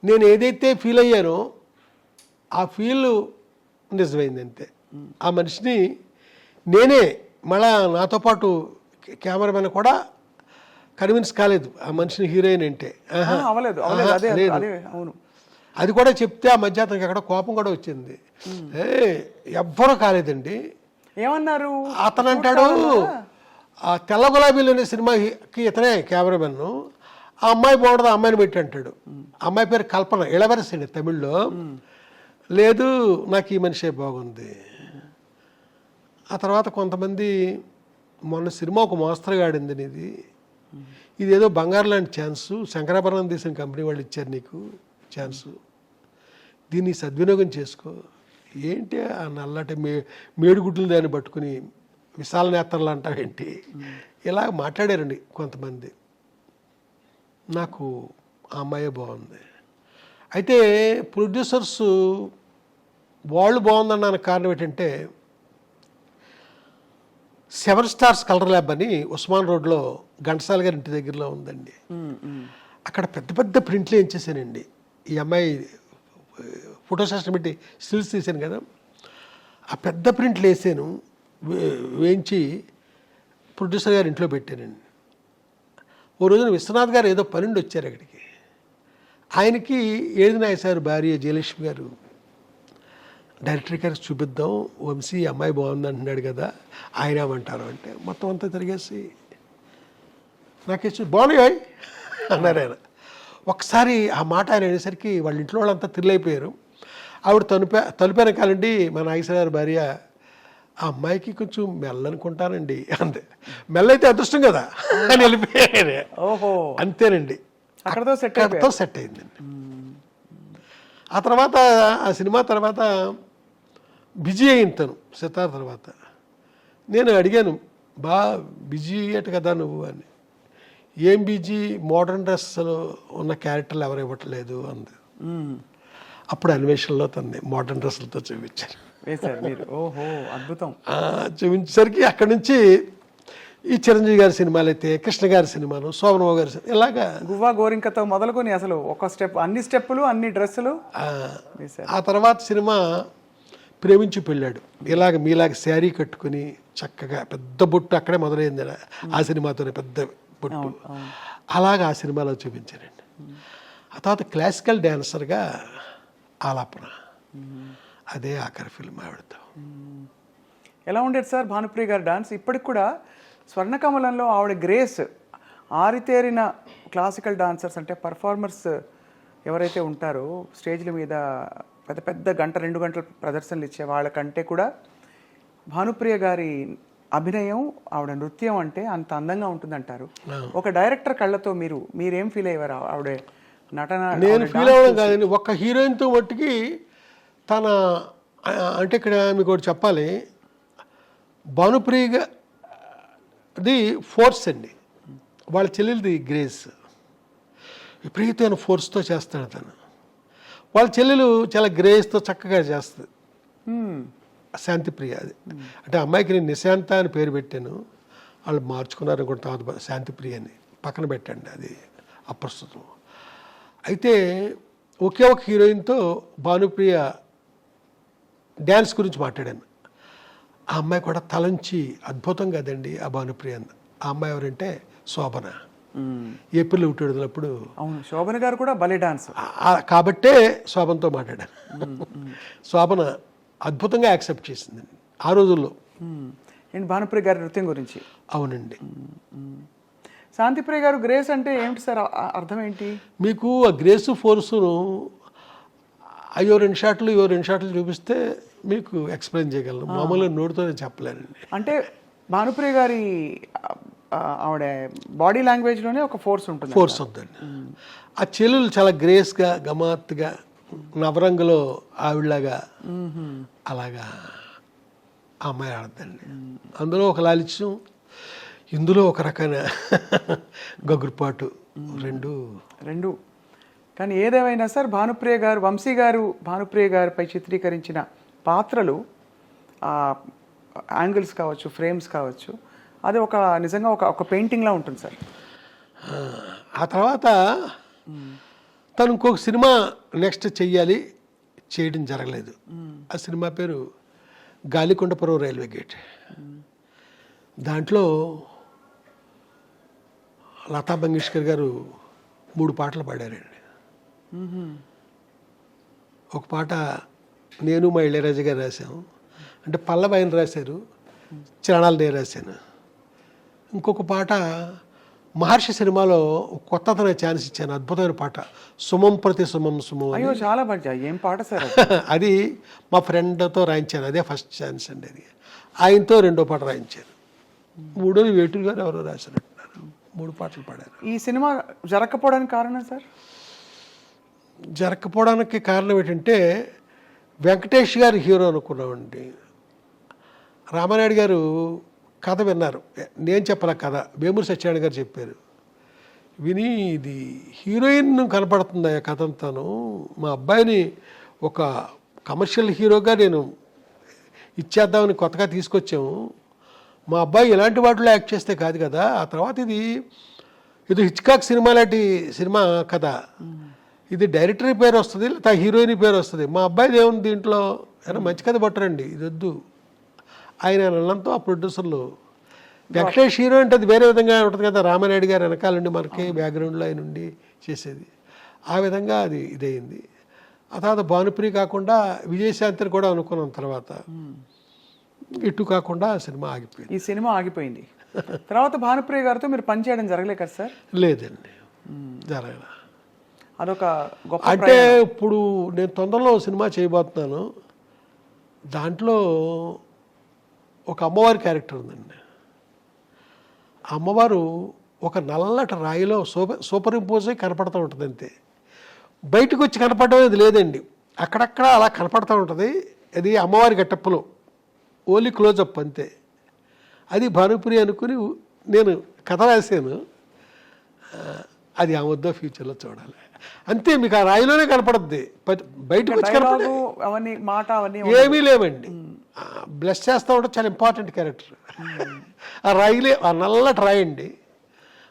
నేను ఏదైతే ఫీల్ అయ్యానో ఆ ఫీల్ నిజమైంది అంతే. ఆ మనిషిని నేనే మళ్ళా నాతో పాటు కెమెరామెన్ కూడా కన్విన్స్ కాలేదు ఆ మనిషిని హీరోయిన్ అంటే. అవును, అది కూడా చెప్తే ఆ మధ్య అతనికి అక్కడ కోపం కూడా వచ్చింది. ఎవ్వరూ కాలేదండి. ఏమన్నారు? అతను అంటాడు, ఆ తెల్ల గులాబీలు అనే సినిమాకి ఇతనే కెమెరామెన్. ఆ అమ్మాయి బాగుంటుంది, ఆ అమ్మాయిని పెట్టి అంటాడు. అమ్మాయి పేరు కల్పన, ఇళవరసి అండి తమిళ్లో. లేదు, నాకు ఈ మనిషే బాగుంది. ఆ తర్వాత కొంతమంది మొన్న సినిమా ఒక మోస్తరుగా ఆడింది, ఇది ఏదో బంగారు లాంటి ఛాన్సు, శంకరాభరణం తీసిన కంపెనీ వాళ్ళు ఇచ్చారు నీకు ఛాన్సు, దీన్ని సద్వినియోగం చేసుకో. ఏంటి ఆ నల్లటి మేడుగుడ్లు దాన్ని పట్టుకుని విశాల నేత్రలు అంటావేంటి? ఇలా మాట్లాడారండి కొంతమంది. నాకు ఆ అమ్మాయే బాగుంది. అయితే ప్రొడ్యూసర్స్ వాళ్ళు బాగుందన్నానికి కారణం ఏంటంటే, 7 Stars కలర్ ల్యాబ్ అని ఉస్మాన్ రోడ్లో ఘంటసాల గారి ఇంటి దగ్గరలో ఉందండి. అక్కడ పెద్ద పెద్ద ప్రింట్లు వేయించేసానండి. ఈ అమ్మాయి ఫోటో సెషన్ పెట్టి స్టిల్స్ తీసాను కదా, ఆ పెద్ద ప్రింట్లు వేసాను, వేయించి ప్రొడ్యూసర్ గారి ఇంట్లో పెట్టానండి. ఓ రోజున విశ్వనాథ్ గారు ఏదో పనుండి వచ్చారు అక్కడికి. ఆయనకి ఏది నాయసారు భార్య జయలక్ష్మి గారు, డైరెక్టర్ గారికి చూపిద్దాం, వంశీ అమ్మాయి బాగుంది అంటున్నాడు కదా, ఆయన ఏమంటారు అంటే మొత్తం అంతా తిరిగేసి నాకేసి బాగున్నాయి అన్నారు ఆయన. ఒకసారి ఆ మాట ఆయన అనేసరికి వాళ్ళ ఇంట్లో వాళ్ళంతా థ్రిల్ ఆవిడ తలుపు వెనకాలండి మా నాగేశ్వర గారి భార్య, ఆ అమ్మాయికి కొంచెం మెల్లనుకుంటానండి అంతే. మెల్లైతే అదృష్టం కదా అని వెళ్ళిపోయాడు. ఓహో, అంతేనండి, అక్కడతో సెట్ అయిందండి. ఆ తర్వాత ఆ సినిమా తర్వాత బిజీ అయింది తను సితార్ తర్వాత. నేను అడిగాను, బిజీ అయ్యట కదా నువ్వు అని. ఏం బిజీ, మోడర్న్ డ్రెస్లో ఉన్న క్యారెక్టర్లు ఎవరు ఇవ్వట్లేదు అంది. అప్పుడు అన్వేషణలో తన్ని మోడర్న్ డ్రెస్సులతో చూపించారు. ఓహో, అద్భుతం. చూపించేసరికి అక్కడి నుంచి ఈ చిరంజీవి గారి సినిమాలు అయితే, కృష్ణ గారి సినిమాలు, శోభనబాబు గారి సినిమా, ఇలాగా గువ్వా గోరింకతో మొదలుకొని అసలు ఒక స్టెప్, అన్ని స్టెప్పులు, అన్ని డ్రెస్సులు. ఆ తర్వాత సినిమా ప్రేమించి పెళ్ళాడు. ఇలాగ మీలాగ శారీ కట్టుకుని చక్కగా పెద్ద బొట్టు అక్కడే మొదలైంది ఆ సినిమాతోనే, పెద్ద బొట్టు. అలాగా ఆ సినిమాలో చూపించారండి. ఆ తర్వాత క్లాసికల్ డ్యాన్సర్గా ఆలాపన, అదే ఆఖరి ఫిల్మ్ ఆవిడతో. ఎలా ఉండేది సార్ భానుప్రియ గారి డాన్స్? ఇప్పటికి కూడా స్వర్ణకమలంలో ఆవిడ గ్రేస్, ఆరితేరిన క్లాసికల్ డాన్సర్స్ అంటే పర్ఫార్మర్స్ ఎవరైతే ఉంటారో స్టేజ్ల మీద పెద్ద పెద్ద 1-2 గంటల ప్రదర్శనలు ఇచ్చే వాళ్ళకంటే కూడా భానుప్రియ గారి అభినయం, ఆవిడ నృత్యం అంటే అంత అందంగా ఉంటుందంటారు. ఒక డైరెక్టర్ కళ్ళతో మీరేం ఫీల్ అయ్యారు ఆవిడ నటన నేను ఫీల్ అవ్వడం కాదండి, ఒక్క హీరోయిన్తో మట్టుకి తన అంటే ఇక్కడ మీకు ఒకటి చెప్పాలి, భానుప్రియగా అది ఫోర్స్ అండి, వాళ్ళ చెల్లెలది గ్రేస్, విపరీతమైన ఫోర్స్తో చేస్తాడు తను. వాళ్ళ చెల్లెలు చాలా గ్రేస్తో చక్కగా చేస్తుంది, శాంతిప్రియ. అది అంటే అమ్మాయికి నేను నిశాంత అని పేరు పెట్టాను, వాళ్ళు మార్చుకున్నారు అనుకుంటా, తర్వాత శాంతిప్రియ అని పక్కన పెట్టండి, అది అప్రస్తుతం. అయితే ఒకే ఒక హీరోయిన్తో భానుప్రియ డ్యాన్స్ గురించి మాట్లాడాను. ఆ అమ్మాయి కూడా తలంచి అద్భుతంగా అదండి ఆ భానుప్రియ. ఆ అమ్మాయి ఎవరంటే శోభన, ఏప్రిల్ 1 విడుదలప్పుడు. అవును, శోభన గారు కూడా భలే డాన్స్. కాబట్టే శోభనతో మాట్లాడాను. శోభన అద్భుతంగా యాక్సెప్ట్ చేసిందండి ఆ రోజుల్లో. ఏంటి భానుప్రియ గారి నృత్యం గురించి? అవునండి. శాంతిప్రియ గారు గ్రేస్ అంటే ఏమిటి సార్, అర్థం ఏంటి? మీకు ఆ గ్రేస్ ఫోర్సును అయ్యో 2 షాట్లు చూపిస్తే మీకు ఎక్స్ప్లెయిన్ చేయగలను, మామూలుగా నోటితోనే చెప్పలేనండి. అంటే భానుప్రియ గారి ఆవిడ బాడీ లాంగ్వేజ్లోనే ఒక ఫోర్స్ ఉంటుంది. ఫోర్స్ ఉందండి. ఆ చెల్లెలు చాలా గ్రేస్గా గమాత్తుగా నవరంగులో ఆవిడలాగా అలాగా ఆ అమ్మాయి ఆడద్దండి. అందులో ఒక లాలిత్యం, ఇందులో ఒక రకమైన గగురుపాటు, రెండు. కానీ ఏదేమైనా సార్, భానుప్రియ గారు, వంశీ గారు భానుప్రియ గారిపై చిత్రీకరించిన పాత్రలు, యాంగిల్స్ కావచ్చు, ఫ్రేమ్స్ కావచ్చు, అది ఒక నిజంగా ఒక పెయింటింగ్లా ఉంటుంది సార్. ఆ తర్వాత తను ఇంకొక సినిమా నెక్స్ట్ చేయడం జరగలేదు. ఆ సినిమా పేరు గాలికొండపురం రైల్వే గేట్. దాంట్లో లతా మంగేష్కర్ గారు 3 పాటలు పాడారండి. ఒక పాట నేను మా ఇళయరాజా గారు రాశాము, అంటే పల్లవి ఆయన రాశారు, చరణాలు నేను రాశాను. ఇంకొక పాట మహర్షి సినిమాలో కొత్తతన ఛాన్స్ ఇచ్చాను, అద్భుతమైన పాట, సుమం ప్రతి సుమం సుమం. అయ్యో చాలా బాగా, ఏం పాట సార్ అది మా ఫ్రెండ్తో రాయించాను, అదే ఫస్ట్ ఛాన్స్ అండి. అది ఆయనతో 2వ పాట రాయించాను. 3వది వేటూరు గారు ఎవరో రాశారంటున్నారు. 3 పాటలు పాడారు. ఈ సినిమా జరగకపోవడానికి కారణం సార్? జరగకపోవడానికి కారణం ఏంటంటే వెంకటేష్ గారు హీరో అనుకున్నామండి. రామానాయుడు గారు కథ విన్నారు, నేను చెప్పాల కథ, వేమూరి సత్యనారాయణ గారు చెప్పారు. విని ఇది హీరోయిన్ కనపడుతుంది ఆ కథ అంతాను, మా అబ్బాయిని ఒక కమర్షియల్ హీరోగా నేను ఇచ్చేద్దామని కొత్తగా తీసుకొచ్చాము, మా అబ్బాయి ఇలాంటి వాటిలో యాక్ట్ చేస్తే కాదు కదా. ఆ తర్వాత ఇది హిచ్కాక్ సినిమా లాంటి సినిమా కథ, ఇది డైరెక్టర్ పేరు వస్తుంది, లేదా హీరోయిన్ పేరు వస్తుంది, మా అబ్బాయిది ఏముంది దీంట్లో, ఏమైనా మంచి కథ పట్టరండి, ఇది వద్దు ఆయన అన్నంతో ఆ ప్రొడ్యూసర్లు. వెంకటేష్ హీరో అంటే అది వేరే విధంగా ఉంటుంది కదా, రామానాయుడు గారు వెనకాల నుండి మనకి బ్యాక్గ్రౌండ్లో ఆయన ఉండి చేసేది, ఆ విధంగా అది ఇదయింది. ఆ తర్వాత భానుప్రియ కాకుండా విజయశాంతిని కూడా అనుకున్నాం, తర్వాత ఇటు కాకుండా సినిమా ఆగిపోయింది. ఈ సినిమా ఆగిపోయింది. తర్వాత భానుప్రియ గారితో మీరు పనిచేయడం జరగలే కదా సార్? లేదండి, జరగల. అదొక గొప్ప. అంటే ఇప్పుడు నేను తొందరలో సినిమా చేయబోతున్నాను, దాంట్లో ఒక అమ్మవారి క్యారెక్టర్ ఉందండి. ఆ అమ్మవారు ఒక నల్లటి రాయిలో సూపర్ ఇంపోజ్ అయి కనపడుతూ ఉంటుంది అంతే, బయటకు వచ్చి కనపడడం అనేది లేదండి, అక్కడక్కడ అలా కనపడుతూ ఉంటుంది. అది అమ్మవారి గెటప్పులో ఓన్లీ క్లోజప్ అంతే. అది భానుప్రియ అనుకుని నేను కథ రాశాను, అది ఆ వద్ద ఫ్యూచర్లో చూడాలి అంతే. మీకు ఆ రాయిలోనే కనపడుద్ది, బయటకు వచ్చి కనపడే ఏమీ లేవండి. బ్లెస్ చేస్తూ ఉంటే చాలా ఇంపార్టెంట్ క్యారెక్టర్. ఆ రాయిలే, ఆ నల్లటి రాయండి,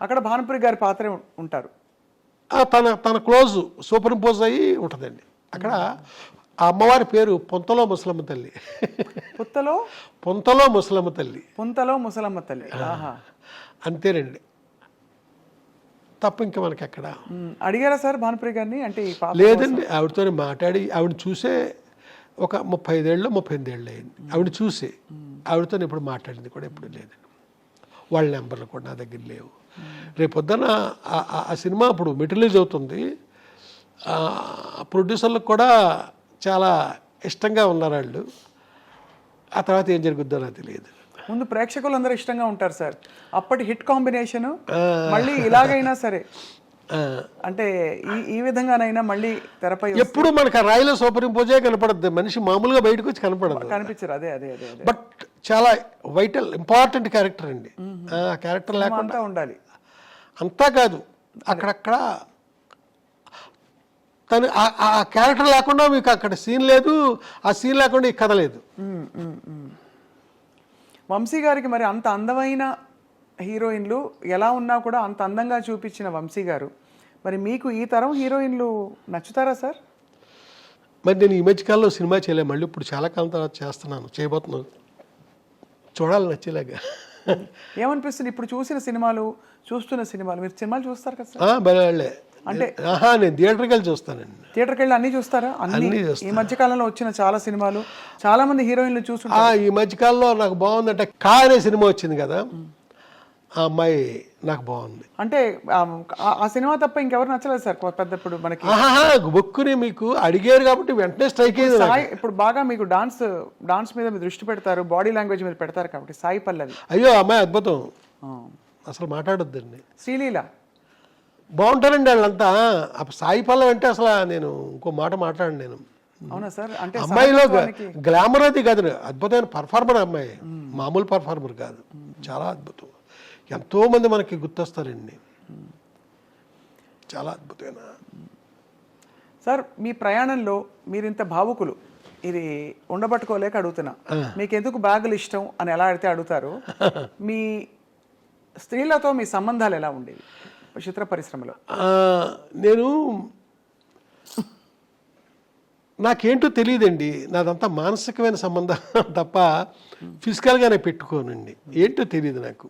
అక్కడ భానుప్రియ గారి పాత్రే ఉంటారు. తన క్లోజ్ సూపర్ ఇంపోజ్ అయ్యి ఉంటుందండి. అక్కడ ఆ అమ్మవారి పేరు పొంతలో ముసలమ్మ తల్లి. పొంతలో ముసలమ్మ తల్లి. అంతేనండి, తప్ప ఇంకా మనకి ఎక్కడ. అడిగారా సార్ భానుప్రియ గారిని? అంటే లేదండి, ఆవిడతో మాట్లాడి ఆవిడ చూసే ఒక 35 ఏళ్ళు 38 ఏళ్ళు అయింది ఆవిడ చూసి. ఆవిడతో ఎప్పుడు మాట్లాడింది కూడా ఎప్పుడు లేదండి. వాళ్ళ నెంబర్లు కూడా నా దగ్గర లేవు. రేపొద్దున ఆ సినిమా అప్పుడు మెటీరియలైజ్ అవుతుంది, ప్రొడ్యూసర్లకు కూడా చాలా ఇష్టంగా ఉన్నారు వాళ్ళు. ఆ తర్వాత ఏం జరుగుద్దో నాకు తెలియదు. ముందు ప్రేక్షకులు అందరూ ఇష్టంగా ఉంటారు సార్, అప్పటి హిట్ కాంబినేషన్ మళ్ళీ ఇలాగైనా సరే అంటే ఈ విధంగానైనా మళ్ళీ తెరపై ఎప్పుడు మనకు ఆ రాయిలో సూపర్ ఇంపోజే కనపడద్దు, మనిషి మామూలుగా బయటకు వచ్చి కనపడదు. కనిపించరు. అదే అదే అదే అదే బట్ చాలా వైటల్ ఇంపార్టెంట్ క్యారెక్టర్ అండి. ఆ క్యారెక్టర్ లేకుండా అంతా ఉండాలి. అంతా కాదు, అక్కడక్కడ తను ఆ క్యారెక్టర్ లేకుండా మీకు అక్కడ సీన్ లేదు, ఆ సీన్ లేకుండా ఈ కథ లేదు. వంశీ గారికి మరి అంత అందమైన హీరోయిన్లు ఎలా ఉన్నా కూడా అంత అందంగా చూపించిన వంశీ గారు, మరి మీకు ఈ తరం హీరోయిన్లు నచ్చుతారా సార్? మరి నేను ఈ మధ్యకాలంలో సినిమా చేయలే, మళ్ళీ ఇప్పుడు చాలా కాలం తర్వాత చేస్తున్నాను, చేయబోతున్నాను. చూడాలి నచ్చేలాగా. ఏమనిపిస్తుంది ఇప్పుడు చూస్తున్న సినిమాలు? మీరు సినిమాలు చూస్తారు కదా సార్? బలే అంటే నేను థియేటర్కి వెళ్ళి చూస్తానండి. థియేటర్కి వెళ్ళి అన్ని చూస్తారా? అన్ని ఈ మధ్య కాలంలో వచ్చిన చాలా సినిమాలు, చాలా మంది హీరోయిన్లు చూస్తుంటారు. ఈ మధ్యకాలంలో నాకు బాగుందంటే కా అనే సినిమా వచ్చింది కదా, ఆ అమ్మాయి నాకు బాగుంది. అంటే ఆ సినిమా తప్ప ఇంకెవరు నచ్చలేదు సార్ పెద్ద ఇప్పుడు మనకి? బొక్కుని మీకు అడిగారు కాబట్టి వెంటనే స్ట్రైక్ అయింది. ఇప్పుడు బాగా మీకు డాన్స్ మీద మీరు దృష్టి పెడతారు, బాడీ లాంగ్వేజ్ మీద పెడతారు కాబట్టి సాయి పల్లవి. అయ్యో అమ్మాయి అద్భుతం, అసలు మాట్లాడొద్దండి. శ్రీలీల బాగుంటారండి వాళ్ళంతా. సాయి పల్లవి అంటే అసలు నేను ఇంకో మాట మాట్లాడండి నేను. అవునా సార్? అంటే అమ్మాయిలో గ్లామర్ అది కాదు, అద్భుతమైన పర్ఫార్మర్ అమ్మాయి, మామూలు పర్ఫార్మర్ కాదు, చాలా అద్భుతం. ఎంతో మంది మనకి గుర్తొస్తారండి, చాలా అద్భుతమైన. సార్ మీ ప్రయాణంలో మీరు ఇంత భావుకులు, ఇది ఉండబట్టుకోలేక అడుగుతున్నా, మీకు ఎందుకు బ్యాగులు ఇష్టం అని ఎలా అడితే అడుగుతారు. మీ స్త్రీలతో మీ సంబంధాలు ఎలా ఉండేవి చిత్ర పరిశ్రమలో? నేను నాకేంటో తెలియదండి, నాదంతా మానసికమైన సంబంధం తప్ప ఫిజికల్గానే పెట్టుకోనండి. ఏంటో తెలియదు నాకు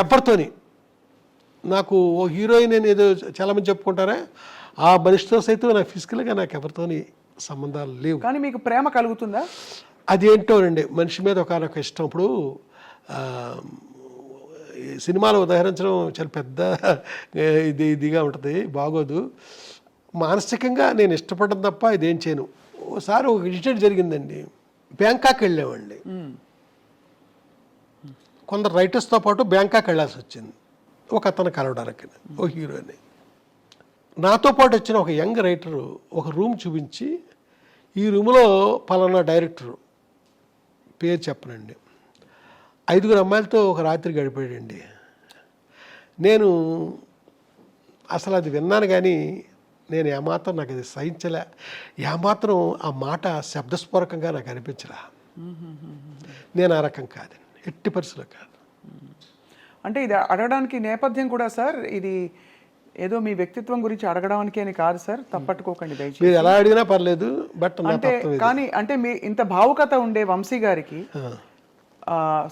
ఎవరితోని. నాకు ఓ హీరోయిన్ అని ఏదో చాలామంది చెప్పుకుంటారా, ఆ మనిషితో సైతం నాకు ఫిజికల్గా నాకు ఎవరితోని సంబంధాలు లేవు. కానీ మీకు ప్రేమ కలుగుతుందా? అదేంటోనండి, మనిషి మీద ఒకనొక ఇష్టం. ఇప్పుడు సినిమాలు ఉదాహరించడం చాలా పెద్ద ఇదిగా ఉంటుంది, బాగోదు. మానసికంగా నేను ఇష్టపడడం తప్ప ఇదేం చేయను. ఒకసారి ఒక ఇన్సిడెంట్ జరిగిందండి, బ్యాంకాక్ వెళ్ళామండి. కొందరు రైటర్స్తో పాటు బ్యాంకాక్ వెళ్ళాల్సి వచ్చింది ఒక అతను కలవడానికి, ఒక హీరోని. నాతో పాటు వచ్చిన ఒక యంగ్ రైటరు ఒక రూమ్ చూపించి, ఈ రూమ్లో పలానా డైరెక్టరు పేరు చెప్పనండి, 5 అమ్మాయిలతో ఒక రాత్రి గడిపాడండి. నేను అసలు అది విన్నాను కానీ నేను ఏమాత్రం నాకు అది సహించలే, ఏమాత్రం ఆ మాట శబ్దస్ఫూరకంగా నాకు అనిపించలే. నేను ఆ రకం కాదండి, ఎట్టి పరిస్థితుల్లో కాదు. అంటే ఇది అడగడానికి నేపథ్యం కూడా సార్, ఇది ఏదో మీ వ్యక్తిత్వం గురించి అడగడానికి అని కాదు సార్, తప్పట్టుకోకండి దయచేసి. మీరు ఎలా అడిగినా పర్లేదు, బట్ అంటే కానీ అంటే మీ ఇంత భావుకత ఉండే వంశీ గారికి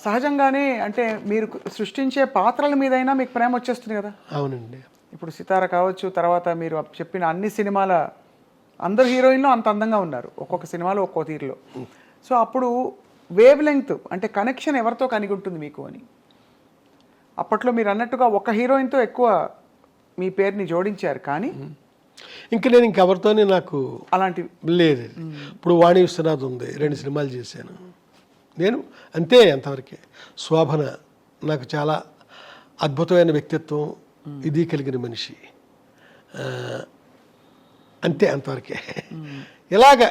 సహజంగానే అంటే మీరు సృష్టించే పాత్రల మీదైనా మీకు ప్రేమ వచ్చేస్తుంది కదా? అవునండి. ఇప్పుడు సితార కావచ్చు, తర్వాత మీరు చెప్పిన అన్ని సినిమాల అందరు హీరోయిన్లు అంత అందంగా ఉన్నారు, ఒక్కొక్క సినిమాలో ఒక్కో తీరులో. సో అప్పుడు వేవ్ లెంగ్త్ అంటే కనెక్షన్ ఎవరితో కలిగి ఉంటుంది మీకు అని? అప్పట్లో మీరు అన్నట్టుగా ఒక హీరోయిన్తో ఎక్కువ మీ పేరుని జోడించారు, కానీ నేను ఇంకెవరితోనే నాకు అలాంటి లేదు. ఇప్పుడు వాణి విశ్వనాథ్ ఉంది, 2 సినిమాలు చేశాను నేను, అంతే, అంతవరకే. శోభన నాకు చాలా అద్భుతమైన వ్యక్తిత్వం, ఇది కలిగిన మనిషి, అంతే, అంతవరకే. ఇలాగ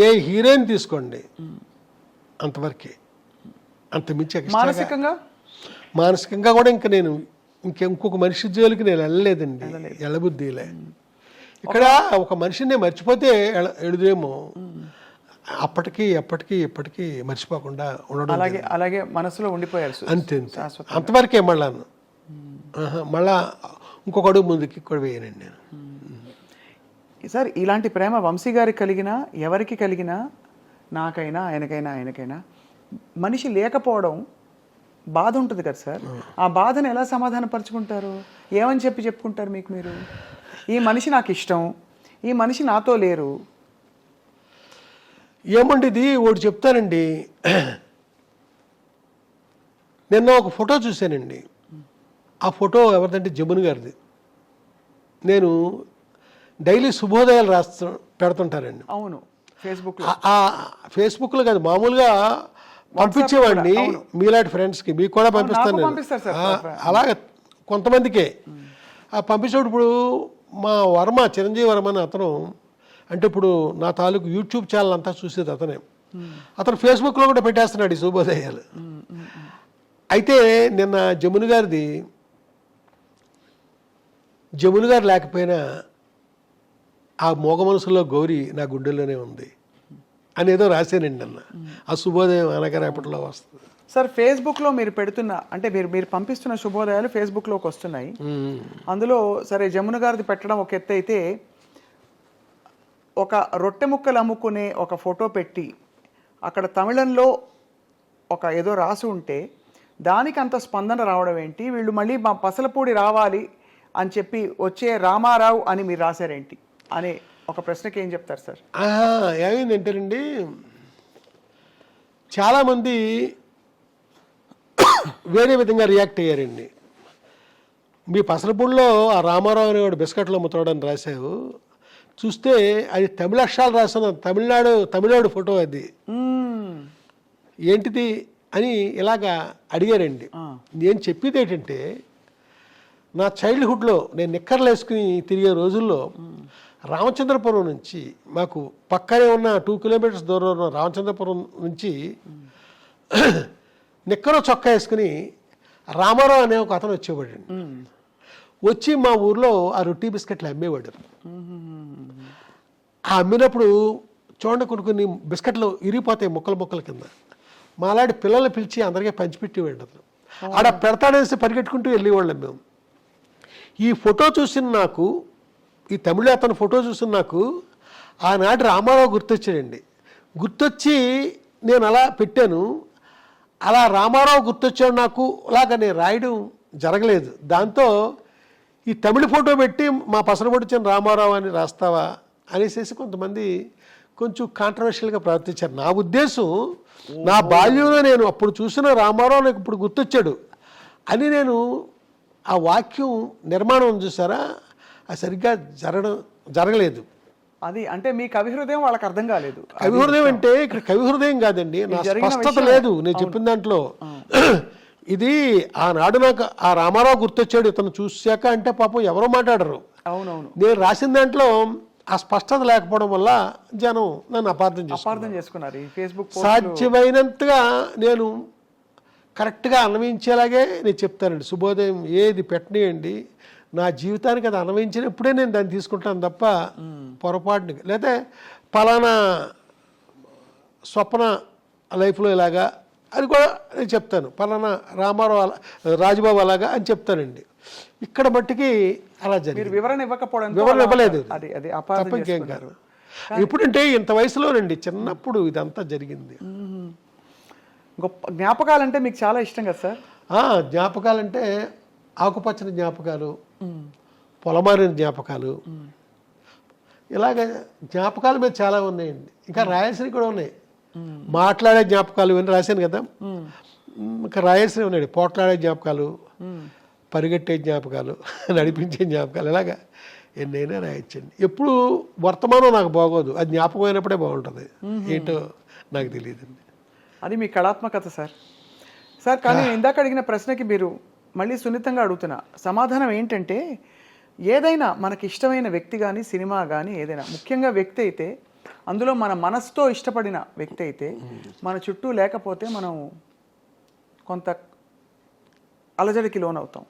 ఏ హీరోయిన్ తీసుకోండి అంతవరకే, అంత మించి. మానసికంగా కూడా ఇంకా నేను ఇంకొక మనిషి జోలికి నేను వెళ్ళలేదండి, వెళ్ళబుద్ధిలే. ఇక్కడ ఒక మనిషిని మర్చిపోతే ఎడుదేమో, అప్పటికి ఎప్పటికీ మర్చిపోకుండా ఉండడం, అలాగే మనసులో ఉండిపోయారు, అంతే అంతవరకే. మళ్ళా ఇంకొక అడుగు ముందుకి కూడా వేయనండి నేను. సార్ ఇలాంటి ప్రేమ వంశీ గారికి కలిగినా, ఎవరికి కలిగినా, నాకైనా ఆయనకైనా మనిషి లేకపోవడం బాధ ఉంటుంది కదా సార్. ఆ బాధను ఎలా సమాధానపరుచుకుంటారు? ఏమని చెప్పుకుంటారు మీకు మీరు? ఈ మనిషి నాకు ఇష్టం, ఈ మనిషి నాతో లేరు. ఏమండి ఇది ఒకటి చెప్తానండి, నిన్న ఒక ఫోటో చూశానండి. ఆ ఫోటో ఎవరిదంటే జమున్ గారిది. నేను డైలీ శుభోదయాలు పెడుతుంటారండి. అవును, ఫేస్బుక్లో కాదు, మామూలుగా పంపించేవాడిని మీలాంటి ఫ్రెండ్స్కి, మీకు కూడా పంపిస్తాను. అలాగే కొంతమందికే ఆ పంపించినప్పుడు ఇప్పుడు మా వర్మ చిరంజీవి వర్మ అని అతను అంటే ఇప్పుడు నా తాలూకు యూట్యూబ్ ఛానల్ అంతా చూసేది అతనే. అతను ఫేస్బుక్లో కూడా పెట్టేస్తున్నాడు ఈ శుభోదయాలు. అయితే నిన్న జమున గారు లేకపోయినా ఆ మోగ మనసులో గౌరీ నా గుండెల్లోనే ఉంది అనేదో రాశానండి నిన్న. ఆ శుభోదయం అనగారేపట్లో వస్తుంది. సార్ ఫేస్బుక్లో మీరు పెడుతున్న అంటే మీరు పంపిస్తున్న శుభోదయాలు ఫేస్బుక్లోకి వస్తున్నాయి. అందులో సరే జమున గారిది పెట్టడం ఒక ఎత్తు అయితే, ఒక రొట్టె ముక్కలు అమ్ముకునే ఒక ఫోటో పెట్టి అక్కడ తమిళంలో ఒక ఏదో రాసి ఉంటే దానికి అంత స్పందన రావడం ఏంటి? వీళ్ళు మళ్ళీ మా పసలపూడి రావాలి అని చెప్పి వచ్చే రామారావు అని మీరు రాశారేంటి అనే ఒక ప్రశ్నకి ఏం చెప్తారు సార్? ఏమైందంటేనండి, చాలామంది వేరే విధంగా రియాక్ట్ అయ్యారండి. మీ పసలపూడిలో ఆ రామారావు అనేవాడు బిస్కెట్లు అమ్ముతాడని రాశావు, చూస్తే అది తమిళ అక్షరాలు రాసిన తమిళనాడు ఫోటో అది ఏంటిది అని ఇలాగా అడిగారండి. నేను చెప్పేది ఏంటంటే, నా చైల్డ్హుడ్లో నేను నిక్కర్లు వేసుకుని తిరిగే రోజుల్లో రామచంద్రపురం నుంచి మాకు పక్కనే ఉన్న 2 కిలోమీటర్స్ దూరంలో ఉన్న రామచంద్రపురం నుంచి నిక్కరో చొక్కా వేసుకుని రామారావు అనే ఒక అతను వచ్చేవాడు. వచ్చి మా ఊర్లో ఆ రొట్టి బిస్కెట్లు అమ్మేవాడు. ఆ అమ్మినప్పుడు చూడండి కొన్ని బిస్కెట్లు ఇరిగిపోతాయి ముక్కల కింద. మాలాంటి పిల్లల్ని పిలిచి అందరికీ పంచిపెట్టేవాడు అతను. ఆడ పెడతాడేసి పరిగెట్టుకుంటూ వెళ్ళేవాళ్ళం మేము. ఈ ఫోటో చూసిన నాకు, ఈ తమిళ అతను ఫోటో చూసిన నాకు ఆనాటి రామారావు గుర్తొచ్చాడండి. గుర్తొచ్చి నేను అలా పెట్టాను. అలా రామారావు గుర్తొచ్చాడు నాకు. అలాగా నేను రాయడం జరగలేదు. దాంతో ఈ తమిళ ఫోటో పెట్టి మా పసరపొడిచిన రామారావు అని రాస్తావా అనేసి కొంతమంది కొంచెం కాంట్రవర్షియల్గా ప్రవర్తించారు. నా ఉద్దేశం, నా బాల్యంలో నేను అప్పుడు చూసిన రామారావు నాకు ఇప్పుడు గుర్తొచ్చాడు అని నేను ఆ వాక్యం నిర్మాణం చూసారా, అది సరిగ్గా జరగలేదు. అది అంటే మీ కవి హృదయం వాళ్ళకి అర్థం కాలేదు. కవి హృదయం అంటే ఇక్కడ కవి హృదయం కాదండి, నా స్పష్టత లేదు నేను చెప్పిన దాంట్లో. ఇది ఆనాడు నాకు ఆ రామారావు గుర్తొచ్చాడు ఇతను చూశాక అంటే పాపం ఎవరో మాట్లాడరు. అవునవును. నేను రాసిన దాంట్లో ఆ స్పష్టత లేకపోవడం వల్ల జనం నన్ను అపార్థం చేసుకున్నారు. ఈ ఫేస్బుక్ సాధ్యమైనంతగా నేను కరెక్ట్గా అన్వయించేలాగే నేను చెప్తానండి. శుభోదయం ఏది పెట్టనియండి, నా జీవితానికి అది అన్వయించినప్పుడే నేను దాన్ని తీసుకుంటాను తప్ప పొరపాటుని లేదా పలానా స్వప్న లైఫ్లో ఇలాగా అది కూడా నేను చెప్తాను, పలానా రామారావు రాజుబాబు అలాగా అని చెప్తానండి. ఇక్కడ మట్టికి అలా జరిగింది. వివరణ ఇవ్వలేదు, తప్ప ఇంకేం కాదు. ఇప్పుడంటే ఇంత వయసులోనండి, చిన్నప్పుడు ఇదంతా జరిగింది. గొప్ప జ్ఞాపకాలంటే మీకు చాలా ఇష్టం కదా సార్? జ్ఞాపకాలంటే ఆకుపచ్చని జ్ఞాపకాలు, పొలమారిన జ్ఞాపకాలు, ఇలాగ జ్ఞాపకాలు మీద చాలా ఉన్నాయండి. ఇంకా రాయాల్సినవి కూడా ఉన్నాయి. మాట్లాడే జ్ఞాపకాలు ఇవన్నీ రాశాను కదా, ఇంకా రాయాల్సినవి ఉన్నాయి. పోట్లాడే జ్ఞాపకాలు, పరిగెట్టే జ్ఞాపకాలు, నడిపించే జ్ఞాపకాలు, ఇలాగా ఎన్నైనా రాయొచ్చండి. ఎప్పుడు వర్తమానం నాకు బాగోదు, అది జ్ఞాపకం అయినప్పుడే బాగుంటుంది. ఏంటో నాకు తెలియదండి. అది మీ కళాత్మకత సార్. కానీ ఇందాక అడిగిన ప్రశ్నకి మీరు మళ్ళీ సున్నితంగా అడుగుతున్నా సమాధానం ఏంటంటే, ఏదైనా మనకి ఇష్టమైన వ్యక్తి కానీ సినిమా కానీ ఏదైనా, ముఖ్యంగా వ్యక్తి అయితే అందులో మన మనసుతో ఇష్టపడిన వ్యక్తి అయితే మన చుట్టూ లేకపోతే మనం కొంత అలజడికి లోనవుతాం.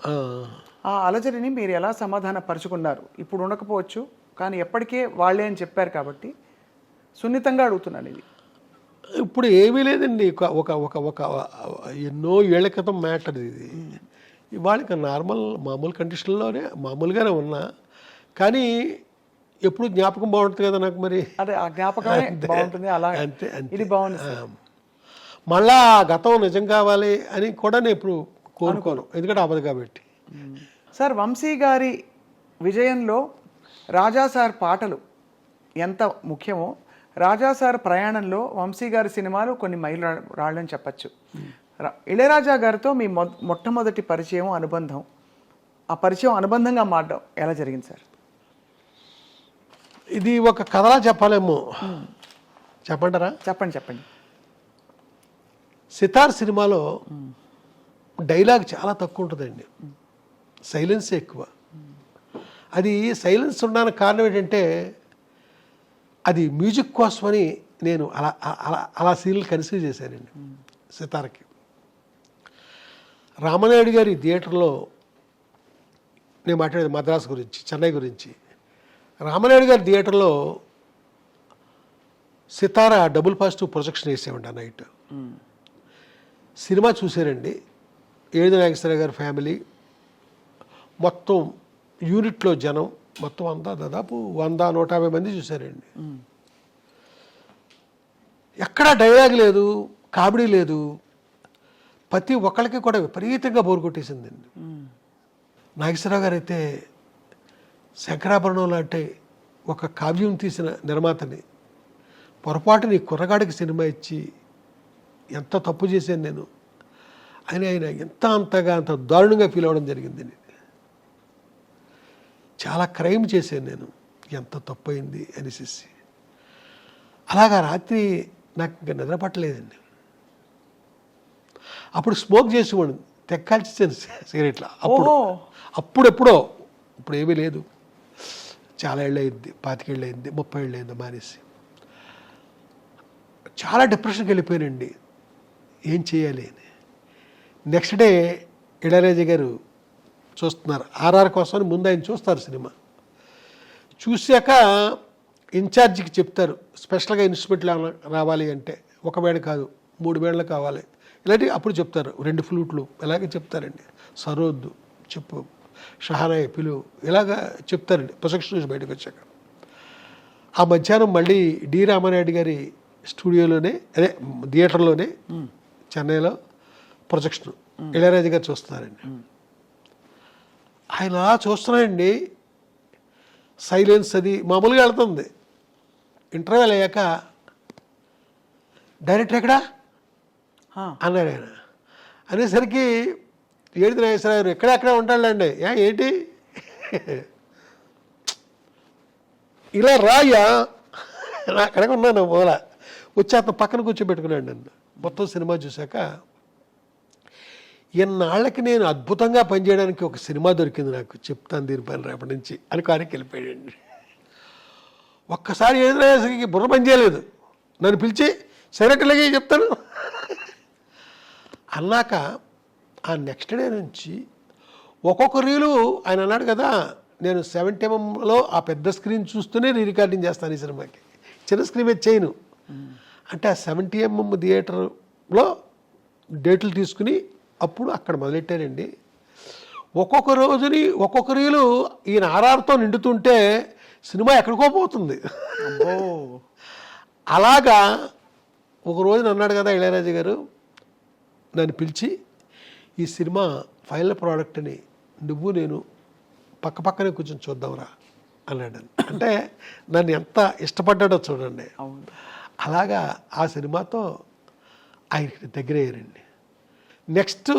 ఆ అలజడిని మీరు ఎలా సమాధాన పరుచుకున్నారు? ఇప్పుడు ఉండకపోవచ్చు కానీ ఎప్పటికే వాళ్ళే అని చెప్పారు కాబట్టి సున్నితంగా అడుగుతున్నాను. ఇది ఇప్పుడు ఏమీ లేదండి, ఒక ఒక ఒక ఎన్నో ఏళ్ల క్రితం మ్యాటర్ ఇది. ఇవాళ మామూలు కండిషన్లోనే మామూలుగానే ఉన్నా, కానీ ఎప్పుడు జ్ఞాపకం బాగుంటుంది కదా నాకు. మరి అదే ఆ జ్ఞాపకమే బాగుంటుంది. అలా అంతే ఇది బాగుంది. మళ్ళా గతం నిజం కావాలి అని కూడా నేను ఇప్పుడు కోరుకోను, ఎందుకంటే అవ్వదు కాబట్టి. సార్, వంశీ గారి విజయంలో రాజా సార్ పాటలు ఎంత ముఖ్యమో, రాజా సార్ ప్రయాణంలో వంశీ గారి సినిమాలు కొన్ని మైలు రాళ్ళని చెప్పచ్చు. ఇళయరాజా గారితో మీ మొట్టమొదటి పరిచయం, అనుబంధం, ఆ పరిచయం అనుబంధంగా మారడం ఎలా జరిగింది సార్? ఇది ఒక కథలా చెప్పాలేమో, చెప్పంటారా? చెప్పండి. సితార్ సినిమాలో డైలాగ్ చాలా తక్కువ ఉంటుందండి, సైలెన్స్ ఎక్కువ. అది సైలెన్స్ ఉండడానికి కారణం ఏంటంటే అది మ్యూజిక్ కోసమని నేను అలా అలా అలా సీన్లు కన్సీవ్ చేశానండి సితారకి. రామనాయుడు గారి థియేటర్లో నేను మాట్లాడేది మద్రాసు గురించి, చెన్నై గురించి. రామనాయుడు గారి థియేటర్లో సితార డబుల్ పాజిటివ్ ప్రొజెక్షన్ వేసామండి ఆ నైట్. సినిమా చూశారండి. ఏడు నాగేశ్వర గారి ఫ్యామిలీ మొత్తం యూనిట్లో జనం మొత్తం అంతా దాదాపు 100-150 మంది చూశారండి. ఎక్కడా డైలాగ్ లేదు, కామెడీ లేదు, ప్రతి ఒక్కరికి కూడా విపరీతంగా బోరు కొట్టేసిందండి. నాగేశ్వరరావు గారు అయితే శంకరాభరణం లాంటి ఒక కావ్యం తీసిన నిర్మాతని పొరపాటుని కుర్రగాడికి సినిమా ఇచ్చి ఎంత తప్పు చేశాను నేను అని ఆయన అంత దారుణంగా ఫీల్ అవ్వడం జరిగింది. చాలా క్రైమ్ చేశాను నేను, ఎంత తప్పు అయింది అనేసి. అలాగా రాత్రి నాకు ఇంకా నిద్ర పట్టలేదండి. అప్పుడు స్మోక్ చేసేవాడు, తెక్కాల్చేసాను సిగరెట్లు. అప్పుడెప్పుడో, ఇప్పుడు ఏమీ లేదు, చాలా ఏళ్ళు అయింది, 25 ఏళ్ళు అయింది, 30 ఏళ్ళు అయింది మానేసి. చాలా డిప్రెషన్కి వెళ్ళిపోయానండి, ఏం చేయాలి అని. నెక్స్ట్ డే ఇళయరాజా గారు చూస్తున్నారు, ఆర్ఆర్ కోసం ముందు ఆయన చూస్తారు సినిమా. చూశాక ఇన్ఛార్జికి చెప్తారు, స్పెషల్గా ఇన్స్ట్రుమెంట్లు రావాలి అంటే 1 వేళ కాదు 3 వేళలు కావాలి ఇలాంటి. అప్పుడు చెప్తారు 2 ఫ్లూట్లు ఇలాగే చెప్తారండి. సరోద్దు చెప్పు, షహానాయ్ పిలువు, ఇలాగ చెప్తారండి ప్రొజెక్షన్ నుంచి బయటకు వచ్చాక. ఆ మధ్యాహ్నం మళ్ళీ డి రామానాయుడు గారి స్టూడియోలోనే, అదే థియేటర్లోనే చెన్నైలో ప్రొజెక్షన్ ఇళయరాజా గారు చూస్తున్నారండి. ఆయన చూస్తున్నాయండి, సైలెన్స్ అది మామూలుగా వెళ్తుంది. ఇంటర్వెల్ అయ్యాక డైరెక్టర్ ఎక్కడా అన్నాడు ఆయన. అనేసరికి ఏడు నాగేశ్వరరావు ఎక్కడెక్కడ ఉంటాడులేండి, ఏంటి ఇలా రాయ్యా, అక్కడికి ఉన్నాను మూల వచ్చి అతను పక్కన కూర్చోబెట్టుకున్నాడు నన్ను. మొత్తం సినిమా చూశాక ఎన్నాళ్ళకి నేను అద్భుతంగా పనిచేయడానికి ఒక సినిమా దొరికింది నాకు, చెప్తాను దీనిపైన రేపటి నుంచి అని కారికి వెళ్ళిపోయాడండి. ఒక్కసారి ఏదైనా బుర్ర పని చేయలేదు, నన్ను పిలిచి సైలెంట్లగే చెప్తాను అన్నాక ఆ నెక్స్ట్ డే నుంచి ఒక్కొక్క రీలు ఆయన అన్నాడు కదా, నేను 70mm ఆ పెద్ద స్క్రీన్ చూస్తూనే రికార్డింగ్ చేస్తాను ఈ సినిమాకి, చిన్న స్క్రీన్ మీద చేయను అంటే ఆ 70mm థియేటర్లో డేట్లు తీసుకుని అప్పుడు అక్కడ మొదలెట్టారండి. ఒక్కొక్క రోజుని ఒక్కొక్క రీలు ఈయన ఆర్ఆర్తో నిండుతుంటే సినిమా ఎక్కడికో పోతుంది. అలాగా ఒక రోజున అన్నాడు కదా ఇళయరాజా గారు, నన్ను పిలిచి ఈ సినిమా ఫైనల్ ప్రోడక్ట్ని నువ్వు నేను పక్కనే కూర్చొని చూద్దాంరా అన్నాడు. అంటే నన్ను ఎంత ఇష్టపడ్డాడో చూడండి. అలాగా ఆ సినిమాతో ఆయనకి దగ్గర అయ్యారండి. నెక్స్ట్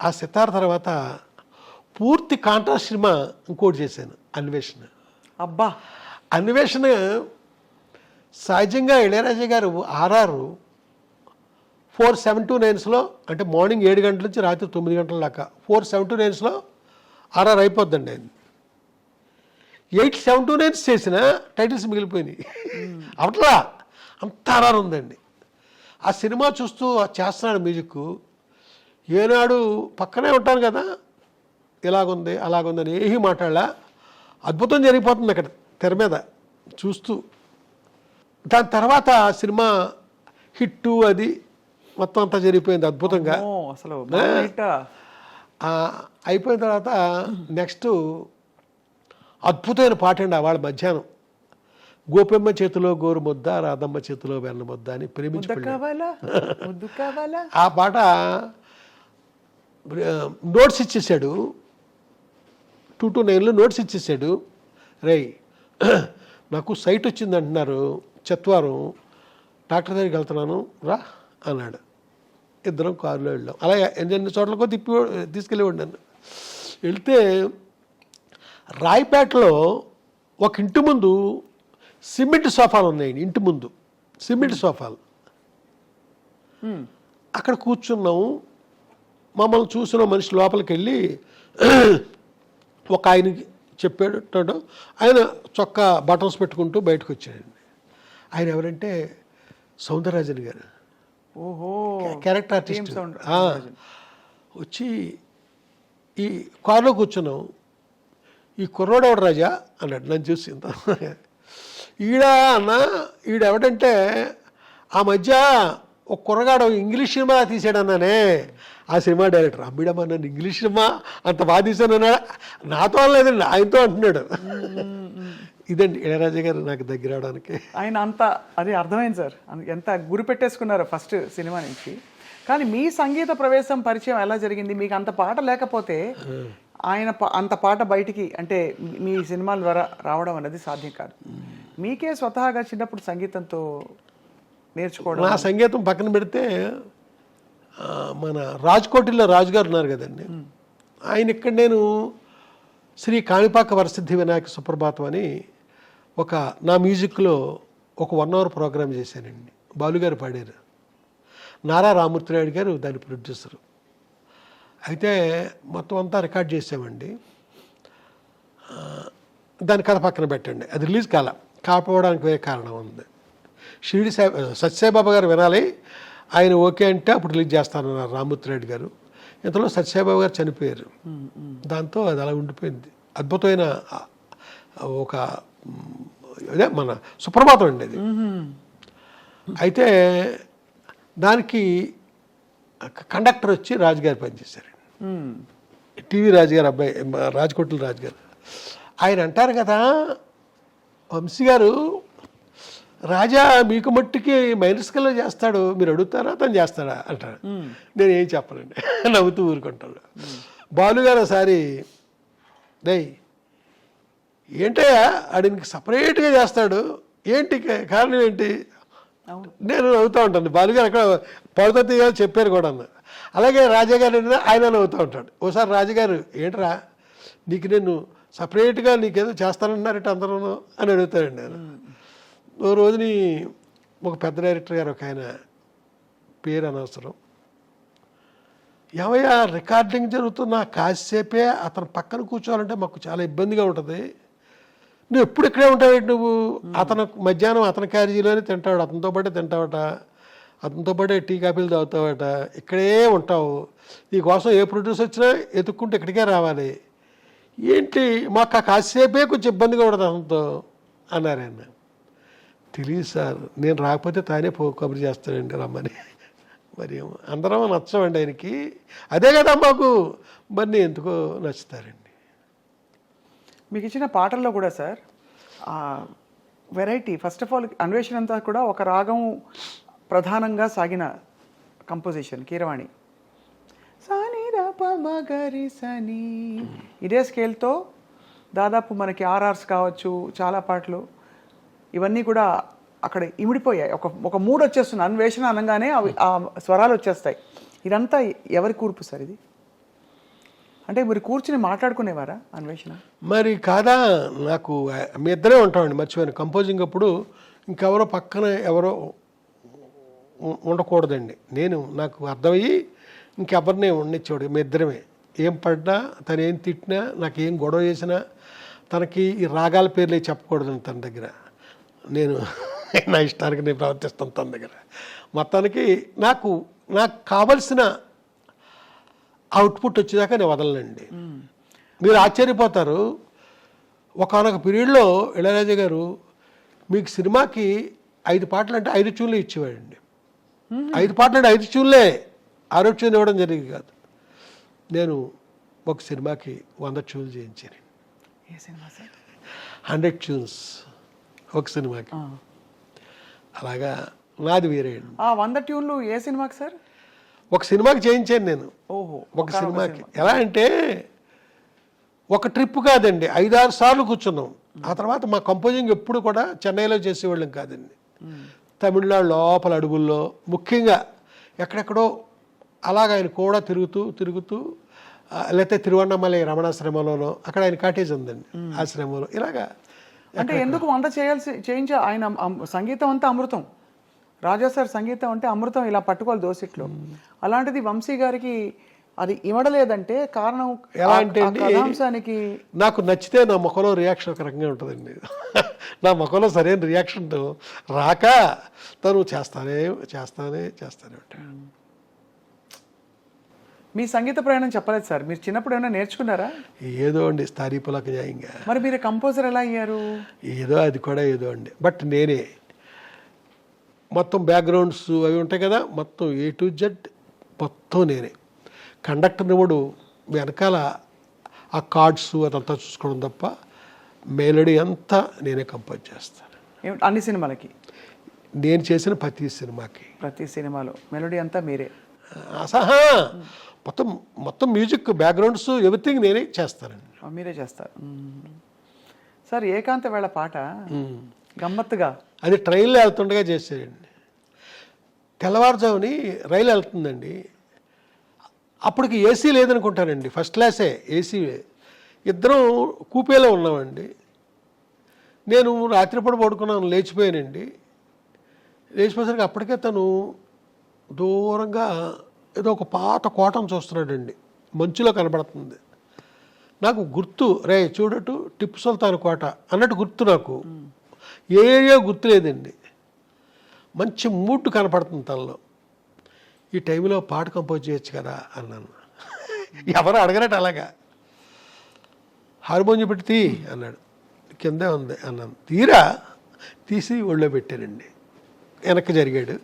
ఆ సితార్ తర్వాత పూర్తి కాంట్రాస్ట్ సినిమా ఇంకోటి చేశాను, అన్వేషణ. అబ్బా, అన్వేషణ సహజంగా ఇళయరాజా గారు ఆర్ఆర్ 4:7-9 అంటే మార్నింగ్ 7 గంటల నుంచి రాత్రి 9 గంటల దాకా 4:7-9 ఆర్ఆర్ అయిపోద్దండి. ఆయన 8:7-9 చేసిన టైటిల్స్ మిగిలిపోయినాయి. అవట్లా అంత ఆర్ఆర్ ఉందండి. ఆ సినిమా చూస్తూ చేస్తున్నాడు మ్యూజిక్. ఏనాడు పక్కనే ఉంటాను కదా, ఇలాగుంది అలాగుందని ఏమీ మాట్లాడలా, అద్భుతం జరిగిపోతుంది అక్కడ తెర మీద చూస్తూ. దాని తర్వాత సినిమా హిట్టు అది మొత్తం అంతా జరిగిపోయింది అద్భుతంగా. అసలు అయిపోయిన తర్వాత నెక్స్ట్ అద్భుతమైన పాట అండి. వాళ్ళ మధ్యాహ్నం గోపెమ్మ చేతిలో గోరు ముద్ద, రాధమ్మ చేతిలో వెన్న ముద్ద అని ప్రేమించుకున్నాడు. ఆ పాట నోట్స్ ఇచ్చేసాడు, 2-9 నోట్స్ ఇచ్చేసాడు. రేయ్ నాకు సైట్ వచ్చింది అంటున్నారు, చెత్వారం డాక్టర్ దగ్గరికి వెళ్తున్నాను రా అన్నాడు. ఇద్దరం కారులో వెళ్ళాం. అలాగే ఎన్ని చోట్లకో తీసుకెళ్ళేవాడు నన్ను. వెళ్తే రాయపేటలో ఒక ఇంటి ముందు సిమెంట్ సోఫాలు ఉన్నాయండి. ఇంటి ముందు సిమెంట్ సోఫాలు, అక్కడ కూర్చున్నాము. మమ్మల్ని చూసిన మనిషి లోపలికి వెళ్ళి ఒక ఆయనకి చెప్పాడు. ఆయన చొక్కా బటన్స్ పెట్టుకుంటూ బయటకు వచ్చాడండి. ఆయన ఎవరంటే సౌందరరాజన్ గారు, ఓహో, క్యారెక్టర్ ఆర్టిస్ట్. సౌండ్ వచ్చి ఈ కారులో కూర్చున్నాం. ఈ కుర్రోడు ఎవడు రాజా అన్నాడు నన్ను చూసి. ఈడ అన్న ఈడెవడంటే ఆ మధ్య ఒక కుర్రగాడు ఇంగ్లీష్ సినిమా తీసాడన్నానే, ఆ సినిమా డైరెక్టర్. అమ్మిడమ్మా నన్ను ఇంగ్లీష్ సినిమా అంత బాగా తీసాను అన్నాడు. నాతో అనలేదండి, ఆయనతో అంటున్నాడు. ఇదండి ఇళయరాజా గారు నాకు దగ్గర అవడానికి. ఆయన అంత అది అర్థమైంది సార్, ఎంత గురి పెట్టేసుకున్నారో ఫస్ట్ సినిమా నుంచి. కానీ మీ సంగీత ప్రవేశం పరిచయం ఎలా జరిగింది? మీకు అంత పాట లేకపోతే ఆయన అంత పాట బయటికి అంటే మీ సినిమాల ద్వారా రావడం అనేది సాధ్యం కాదు. మీకే స్వతహాగా చిన్నప్పుడు సంగీతంతో నేర్చుకోవడం. నా సంగీతం పక్కన పెడితే మన రాజ్కోటిలో రాజుగారు ఉన్నారు కదండి, ఆయన ఇక్కడ నేను శ్రీ కాణిపాక వరసిద్ధి వినాయక సుప్రభాతం అని నా మ్యూజిక్లో ఒక 1 hour ప్రోగ్రామ్ చేశానండి. బాలుగారు పాడారు, నారా రామూర్తినాయుడు గారు దాని ప్రొడ్యూసరు. అయితే మొత్తం అంతా రికార్డ్ చేసామండి. దాని కథ పక్కన పెట్టండి, అది రిలీజ్ కాకపోవడానికి వేరే కారణం ఉంది. షిరిడి సత్యసాయిబాబా గారు వినాలి, ఆయన ఓకే అంటే అప్పుడు రిలీజ్ చేస్తానన్నారు రామూర్తినాయుడు గారు. ఇంతలో సత్యసాయిబాబా గారు చనిపోయారు. దాంతో అది అలా ఉండిపోయింది. అద్భుతమైన ఒక అదే మన సుప్రభాతం అండి అది. అయితే దానికి కండక్టర్ వచ్చి రాజుగారు పనిచేశారు. టీవీ రాజుగారు అబ్బాయి, రాజకోట్ల రాజుగారు. ఆయన అంటారు కదా, వంశీ గారు రాజా మీకు మట్టుకి మైనర్ స్కేల్లో చేస్తాడు, మీరు అడుగుతారా తను చేస్తాడా అంటాడు. నేను ఏం చెప్పనండి, నవ్వుతూ ఊరుకుంటాను. బాలుగారు ఒకసారి డేయ్ ఏంటయ్యా ఆడికి సపరేట్గా చేస్తాడు, ఏంటి కారణం ఏంటి? నేను నవ్వుతూ ఉంటాను. బాలుగారు అక్కడ పడుతుంది కదా చెప్పారు కూడా. అలాగే రాజాగారు ఆయన నవ్వుతూ ఉంటాడు. ఓసారి రాజుగారు ఏంట్రా నీకు నేను సపరేట్గా నీకేదో చేస్తానన్నారట అందరూ అని అడుగుతాడండి ఆయన. ఓ రోజుని ఒక పెద్ద డైరెక్టర్ గారు, ఒక ఆయన పేరు అనవసరం, ఏమయ్యా రికార్డింగ్ జరుగుతున్న కాసేపే అతను పక్కన కూర్చోవాలంటే మాకు చాలా ఇబ్బందిగా ఉంటుంది, నువ్వు ఎప్పుడు ఇక్కడే ఉంటావు నువ్వు? అతను మధ్యాహ్నం అతని క్యారేజీలోనే తింటాడు, అతనితో పాటే తింటావట, అతనితో పాటే టీ కాఫీలు తాగుతావట, ఇక్కడే ఉంటావు, నీకోసం ఏ ప్రొడ్యూసర్ వచ్చినా ఎత్తుక్కుంటే ఇక్కడికే రావాలి, ఏంటి మాకు ఆ కాసేపే కొంచెం ఇబ్బందిగా ఉంటుంది అతనితో అన్నారు ఆయన. తెలియదు సార్, నేను రాకపోతే తానే కబురు చేస్తానండి రమ్మని. మరి అందరం నచ్చమండి ఆయనకి, అదే కదా మాకు, మరి ఎందుకో నచ్చుతారండి. మీకు ఇచ్చిన పాటల్లో కూడా sir variety, first of all అన్వేషణ అంతా కూడా ఒక రాగం ప్రధానంగా సాగిన కంపోజిషన్ కీరవాణి. సని రప మగరి సని ఇదే స్కేల్తో దాదాపు మనకి ఆర్ఆర్స్ కావచ్చు, చాలా పాటలు ఇవన్నీ కూడా అక్కడ ఇమిడిపోయాయి. ఒక మూడ్ వచ్చేస్తుంది, అన్వేషణ అనగానే అవి ఆ స్వరాలు వచ్చేస్తాయి. ఇదంతా ఎవరి కూర్పు సార్ ఇది? అంటే మీరు కూర్చుని మాట్లాడుకునేవారా అన్వేషణ? మరి కాదా, నాకు మీ ఇద్దరే ఉంటామండి, మర్చిపోయాను. కంపోజింగ్ అప్పుడు ఇంకెవరో పక్కన ఎవరో ఉండకూడదండి. నాకు అర్థమయ్యి ఇంకెవరినే ఉండనిచ్చేవాడు, మీ ఇద్దరమే. ఏం పడ్డా, తను ఏం తిట్టినా, నాకు ఏం గొడవ చేసినా, తనకి ఈ రాగాల పేర్లే చెప్పకూడదండి తన దగ్గర. నేను నా ఇష్టానికి నేను ప్రవర్తిస్తాను తన దగ్గర. మొత్తానికి నాకు కావలసిన అవుట్పుట్ వచ్చేదాకా నేను వదలనండి. మీరు ఆశ్చర్యపోతారు, ఒకనొక పీరియడ్లో ఇళయరాజా గారు మీకు సినిమాకి 5 పాటలు అంటే 5 ట్యూన్లు ఇచ్చేవాడండి. 5 పాటలు అంటే 5 ట్యూన్లే, 6 ట్యూన్ ఇవ్వడం జరిగింది కాదు. నేను ఒక సినిమాకి 100 ట్యూన్లు చేయించాను. ఏ సినిమా సార్? 100 ట్యూన్స్ ఒక సినిమాకి. అలాగా నాది వేరే అండి. 100 ట్యూన్లు ఏ సినిమాకి సార్? ఒక సినిమాకి చేయించాను నేను. ఓహో, ఒక సినిమాకి. ఎలా అంటే ఒక ట్రిప్ కాదండి, 5-6 సార్లు కూర్చున్నాం. ఆ తర్వాత మా కంపోజింగ్ ఎప్పుడు కూడా చెన్నైలో చేసేవాళ్ళం కాదండి, తమిళనాడు లోపల అడుగుల్లో, ముఖ్యంగా ఎక్కడెక్కడో అలాగ ఆయన కూడా తిరుగుతూ లేకపోతే తిరువన్నమలై రమణాశ్రమంలోనో, అక్కడ ఆయన కాటేజ్ ఉందండి ఆశ్రమంలో. ఇలాగా అంటే ఎందుకు 100 చేయించా? ఆయన సంగీతం అంతా అమృతం, రాజా సార్ సంగీతం అంటే అమృతం, ఇలా పట్టుకోవాలి దోసిట్లో. అలాంటిది వంశీ గారికి అది ఇవ్వడలేదంటే కారణం ఎలా అంటే ఆ అండి, కథాంశానికి నాకు నచ్చితే నా ముఖంలో రియాక్షన్ ఒక రకంగా ఉంటుందండి. నా ముఖంలో సరైన రియాక్షన్ రాక తను చేస్తానే ఉంటాడు. మీ సంగీత ప్రయాణం చెప్పలేదు సార్, మీరు చిన్నప్పుడు ఏమైనా నేర్చుకున్నారా? ఏదో అండి స్థారీపులకు న్యాయంగా. మరి మీరు కంపోజర్ ఎలా అయ్యారు? ఏదో అది కూడా ఏదో అండి. బట్ నేనే మొత్తం బ్యాక్గ్రౌండ్స్ అవి ఉంటాయి కదా, మొత్తం A to Z మొత్తం నేనే. కండక్టర్ ఇవ్వడు, వెనకాల ఆ కార్డ్స్ అదంతా చూసుకోవడం తప్ప మెలోడీ అంతా నేనే కంపోజ్ చేస్తాను. అన్ని సినిమాలకి? నేను చేసిన ప్రతి సినిమాలో మెలోడీ అంతా మీరే? అసహా మొత్తం మ్యూజిక్ బ్యాక్గ్రౌండ్స్ ఎవ్రీథింగ్ నేనే చేస్తానండి. మీరే చేస్తారు. సార్ ఏకాంత వేళ పాట గమ్మత్తుగా అది ట్రైన్లో వెళ్తుండగా చేశాడండి. తెల్లవారుజాముని రైలు వెళ్తుందండి, అప్పటికి ఏసీ లేదనుకుంటానండి, ఫస్ట్ క్లాసే ఏసీ. ఇద్దరం కూపేలో ఉన్నామండి. నేను రాత్రిపూట పడుకున్నాను, లేచిపోయానండి. లేచిపోయేసరికి అప్పటికే తను దూరంగా ఏదో ఒక పాత కోటను చూస్తున్నాడండి, మంచులో కనబడుతుంది. నాకు గుర్తు, రే చూడటు టిప్పు సుల్తాన్ కోట అన్నట్టు గుర్తు. నాకు ఏయో గుర్తు లేదండి. మంచి మూడ్ కనపడుతుంది తనలో. ఈ టైంలో పాట కంపోజ్ చేయొచ్చు కదా అన్నాను. ఎవరు అడగనట్టు అలాగా. హార్మోనియం పెట్టి తీ అన్నాడు. కిందే ఉంది అన్నాను. తీసి ఒళ్ళో పెట్టానండి. వెనక్కి జరిగాడు.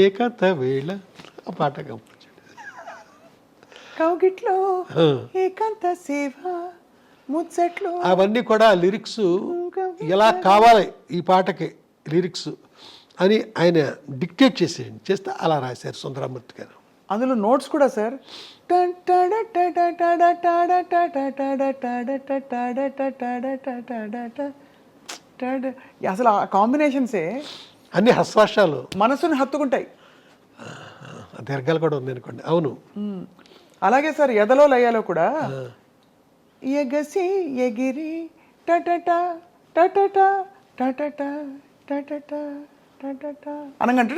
ఏకాంత వేళ ఆ పాట కంపోజ్ కౌగిట్లో ఏకాంత సేవ ముచ్చట్లు అవన్నీ కూడా లిరిక్స్ ఎలా కావాలి ఈ పాటకి లిరిక్స్ అని ఆయన డిక్టేట్ చేస్తే అలా రాశారు సుందరమూర్తి గారు. అందులో నోట్స్ కూడా సార్ అసలు ఆ కాంబినేషన్సే అన్ని హస్వాషాలు మనసుని హత్తుకుంటాయి. దీర్ఘాలు కూడా ఉంది అనుకోండి. అవును. అలాగే సార్ ఎదలో లయాలో కూడా ఎగసి ఎగిరి టటటా టటటా టటటా టటటా టటటా అనగంటే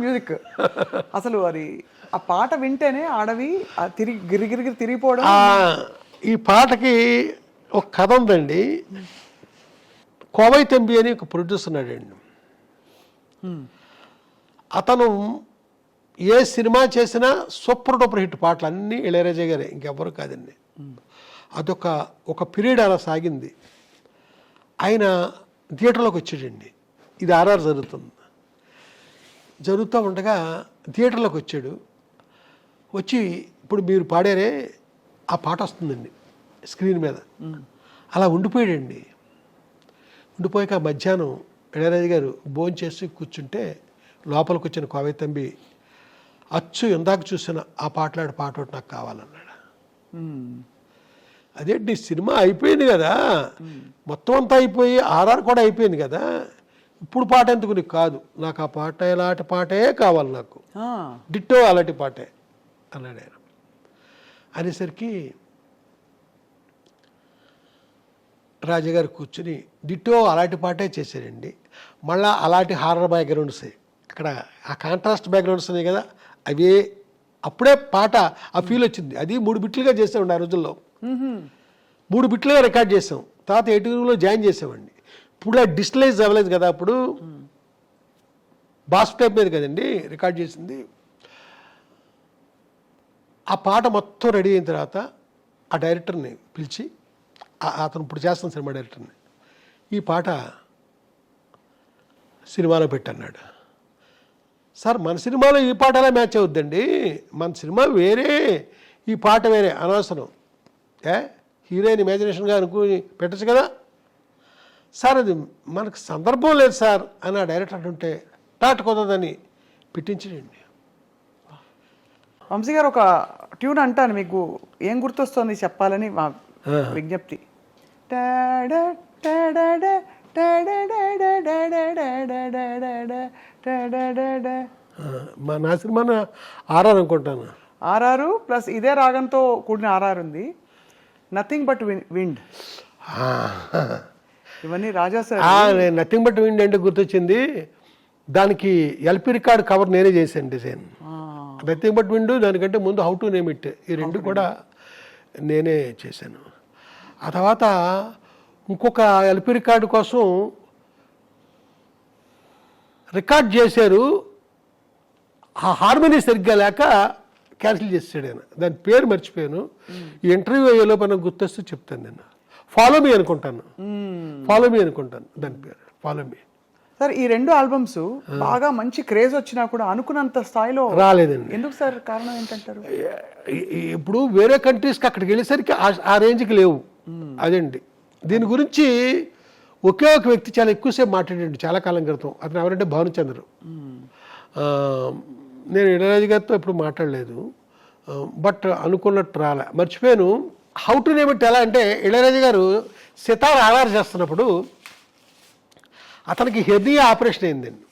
మ్యూజిక్. అసలు అది ఆ పాట వింటేనే అడవి తిరిగి గిరిగిరి తిరిగిపోవడం. ఈ పాటకి ఒక కథ ఉందండి. కోవై తంబి అని ఒక ప్రొడ్యూసర్ ఉన్నాడండి. అతను ఏ సినిమా చేసినా సూపర్ డూపర్ హిట్ పాటలు అన్నీ ఇళయరాజా గారే, ఇంకెవ్వరు కాదండి. ఒక పీరియడ్ అలా సాగింది. ఆయన థియేటర్లోకి వచ్చాడండి. ఇది RR జరుగుతూ ఉండగా థియేటర్లోకి వచ్చాడు. వచ్చి ఇప్పుడు మీరు పాడారే ఆ పాట వస్తుందండి స్క్రీన్ మీద. అలా ఉండిపోయాడండి. ఉండిపోయాక మధ్యాహ్నం ఇళయరాజా గారు భోజనం చేసి కూర్చుంటే లోపలికి వచ్చిన కోవై తంబి అచ్చు ఇందాక చూసిన ఆ పాటలాడు పాట ఒకటి నాకు కావాలన్నాడు. అదేంటి సినిమా అయిపోయింది కదా, మొత్తం అంతా అయిపోయి RR కూడా అయిపోయింది కదా, ఇప్పుడు పాట ఎందుకు నీకు? కాదు, నాకు ఆ పాట ఇలాంటి పాటే కావాలి, నాకు డిట్టో అలాంటి పాటే అన్నాడు ఆయన. అనేసరికి రాజాగారు కూర్చుని డిట్టో అలాంటి పాటే చేశారండి. మళ్ళీ అలాంటి హారర్ బ్యాక్గ్రౌండ్స్ అక్కడ ఆ కాంట్రాస్ట్ బ్యాక్గ్రౌండ్స్ ఉన్నాయి కదా, అవే అప్పుడే పాట ఆ ఫీల్ వచ్చింది. అది 3 బిట్లుగా చేసామండి ఆ రోజుల్లో. 3 బిట్లుగా రికార్డ్ చేసాం. తర్వాత 8లో జాయిన్ చేసామండి. ఇప్పుడు ఆ డిజిటలైజ్ అవ్వలేదు కదా, అప్పుడు బాస్ టైప్ మీద కదండి రికార్డ్ చేసింది. ఆ పాట మొత్తం రెడీ అయిన తర్వాత ఆ డైరెక్టర్ని పిలిచి, అతను ఇప్పుడు చేస్తాను సినిమా డైరెక్టర్ని, ఈ పాట సినిమాలో పెట్టన్నాడు. సార్ మన సినిమాలో ఈ పాట ఎలా మ్యాచ్ అవుద్దండి, మన సినిమా వేరే, ఈ పాట వేరే, అనవసరం, హీరోయిన్ ఇమాజినేషన్గా అనుకుని పెట్టచ్చు కదా సార్, అది మనకు సందర్భం లేదు సార్ అని ఆ డైరెక్టర్ అంటుంటే టాట్ కుదరదని పెట్టించండి. వంశీ గారు ఒక ట్యూన్ అంటాను, మీకు ఏం గుర్తొస్తుంది చెప్పాలని మా విజ్ఞప్తి. నా సినిమా RR అనుకుంటాను. RR ప్లస్ ఇదే రాగంతో కూడిన RR ఉంది, నథింగ్ బట్ విండ్. ఇవన్నీ రాజా సార్. నథింగ్ బట్ విండ్ అంటే గుర్తొచ్చింది, దానికి LP రికార్డ్ కవర్ నేనే చేశాను డిజైన్. నథింగ్ బట్ విండు, దానికంటే ముందు హౌ టు నేమ్ ఇట్, ఈ రెండు కూడా నేనే చేశాను. ఆ తర్వాత ఇంకొక ఎల్పి రికార్డు కోసం రికార్డ్ చేశారు, ఆ హార్మోనీ సరిగ్గా లేక క్యాన్సిల్ చేసాడు ఆయన. దాని పేరు మర్చిపోయాను, ఈ ఇంటర్వ్యూ అయ్యేలోపు నాకు గుర్తొస్తూ చెప్తాను. నేను ఫాలో మీ అనుకుంటాను దాని పేరు ఫాలో మీ. సార్ ఈ రెండు ఆల్బమ్స్ బాగా మంచి క్రేజ్ వచ్చినా కూడా అనుకున్నంత స్థాయిలో రాలేదండి. ఎందుకు సార్? కారణం ఏంటంటారు? ఇప్పుడు వేరే కంట్రీస్కి అక్కడికి వెళ్ళేసరికి ఆ రేంజ్కి లేవు. అదండి. దీని గురించి ఒకే ఒక వ్యక్తి చాలా ఎక్కువసేపు మాట్లాడండి చాలా కాలం క్రితం. అతను ఎవరంటే భానుచంద్ర. నేను ఇళయరాజు గారితో ఎప్పుడు మాట్లాడలేదు, బట్ అనుకున్నట్టు రాలే, మర్చిపోయాను. హౌ టు నేమ్ ఇట్ ఎలా అంటే, ఇళయరాజు గారు సితార్ ఆధార్ చేస్తున్నప్పుడు అతనికి హెర్నియా ఆపరేషన్ అయిందండి.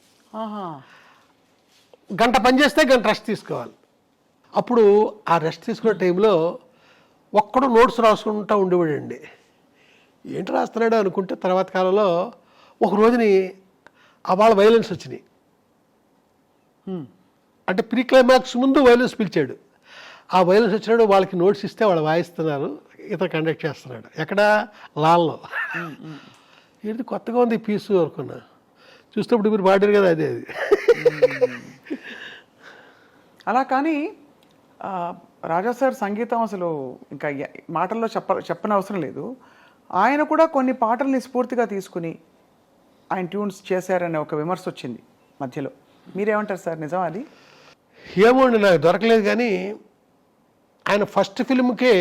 గంట పని చేస్తే గంట రెస్ట్ తీసుకోవాలి. అప్పుడు ఆ రెస్ట్ తీసుకునే టైంలో ఒక్కడు నోట్స్ రాసుకుంటూ ఉండేవాడండి. ఏంటి రాస్తున్నాడు అనుకుంటే తర్వాత కాలంలో ఒక రోజుని వాళ్ళ వైలెన్స్ వచ్చినాయి. అంటే ప్రీ క్లైమాక్స్ ముందు వైలెన్స్ పిలిచాడు. ఆ వైలెన్స్ వచ్చినాడు, వాళ్ళకి నోట్స్ ఇస్తే వాళ్ళు వాయిస్తున్నారు, ఇతను కండక్ట్ చేస్తున్నాడు. ఎక్కడ? లాల్లో. ఏంటి కొత్తగా ఉంది పీసు అనుకున్నా, చూసినప్పుడు మీరు పాడారు కదా అదే అది. అలా కానీ రాజా సార్ సంగీతం అసలు ఇంకా మాటల్లో చెప్పనవసరం లేదు. ఆయన కూడా కొన్ని పాటల్ని స్ఫూర్తిగా తీసుకుని ఆయన ట్యూన్స్ చేశారనే ఒక విమర్శ వచ్చింది మధ్యలో. మీరేమంటారు సార్, నిజం అది? ఏమోండి, నాకు దొరకలేదు. కానీ ఆయన ఫస్ట్ ఫిల్మ్కే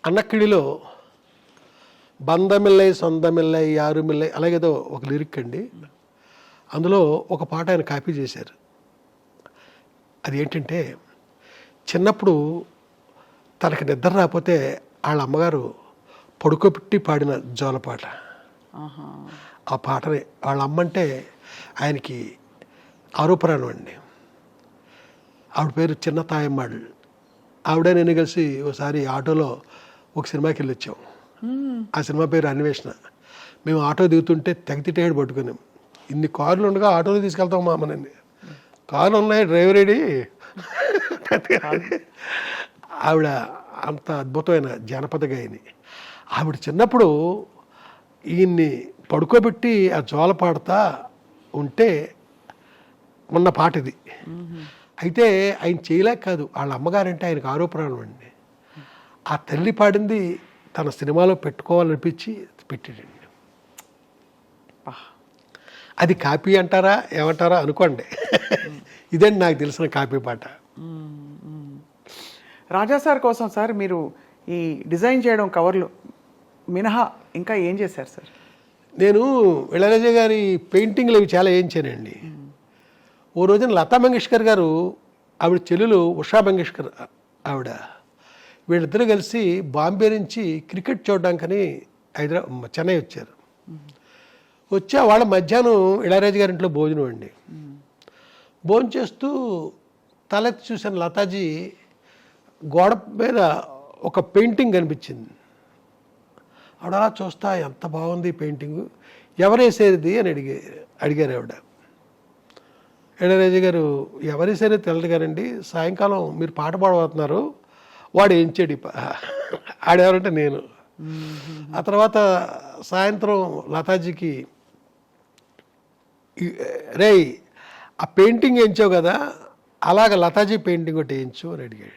అన్నక్కిడిలో బందమిల్లై సొందమిల్లై యారుమిల్లై అలాగేదో ఒక లిరిక్ అండి, అందులో ఒక పాట ఆయన కాపీ చేశారు. అది ఏంటంటే, చిన్నప్పుడు తనకి నిద్ర రాకపోతే వాళ్ళ అమ్మగారు పడుకోబెట్టి పాడిన జోలపాట. ఆ పాటని వాళ్ళ అమ్మంటే ఆయనకి ఆరోపణం అండి. ఆవిడ పేరు చిన్న తాయమ్మాడు. ఆవిడ నేను కలిసి ఒకసారి ఆటోలో ఒక సినిమాకి వెళ్ళి వచ్చాం. ఆ సినిమా పేరు అన్వేషణ. మేము ఆటో దిగుతుంటే తెగతిట్టేడు పట్టుకున్నాం. ఇన్ని కార్లు ఉండగా ఆటోలో తీసుకెళ్తాం మా అమ్మనండి. కార్లు ఉన్నాయి, డ్రైవర్ ఏడి. ఆవిడ అంత అద్భుతమైన జానపద గాయని. ఆవిడ చిన్నప్పుడు ఈయన్ని పడుకోబెట్టి ఆ జోల పాడుతా ఉంటే ఉన్న పాట ఇది. అయితే ఆయన చేయలేక కాదు, వాళ్ళ అమ్మగారంటే ఆయనకు ఆరోపణం అండి. ఆ తల్లి పాడింది తన సినిమాలో పెట్టుకోవాలనిపించి పెట్టాడండి. అది కాపీ అంటారా ఏమంటారా అనుకోండి. ఇదండి నాకు తెలిసిన కాపీ పాట. రాజా సార్ కోసం సార్ మీరు ఈ డిజైన్ చేయడం కవర్లు మినహా ఇంకా ఏం చేశారు సార్? నేను ఇళయరాజా గారి పెయింటింగ్లు అవి చాలా వేయించానండి. ఓ రోజున లతా మంగేష్కర్ గారు, ఆవిడ చెల్లెలు ఉషా మంగేష్కర్ ఆవిడ, వీళ్ళిద్దరూ కలిసి బాంబే నుంచి క్రికెట్ చూడడానికని చెన్నై వచ్చారు. వచ్చి వాళ్ళ మధ్యాహ్నం ఇళయరాజా గారి ఇంట్లో భోజనం అండి. భోజనం చేస్తూ తలెత్తి చూసిన లతాజీ గోడ మీద ఒక పెయింటింగ్ కనిపించింది. ఆవిడ అలా చూస్తా, ఎంత బాగుంది పెయింటింగు, ఎవరేసేది అని అడిగారు ఆవిడ. ఇళయరాజా గారు, ఎవరేసారో తెలియదు గారండి, సాయంకాలం మీరు పాట పాడబోతున్నారు, వాడు ఏంచాడు ఆడెవరంటే నేను. ఆ తర్వాత సాయంత్రం లతాజీకి, రేయ్ ఆ పెయింటింగ్ వేయించావు కదా, అలాగ లతాజీ పెయింటింగ్ ఒకటి వేయించు అని అడిగాడు.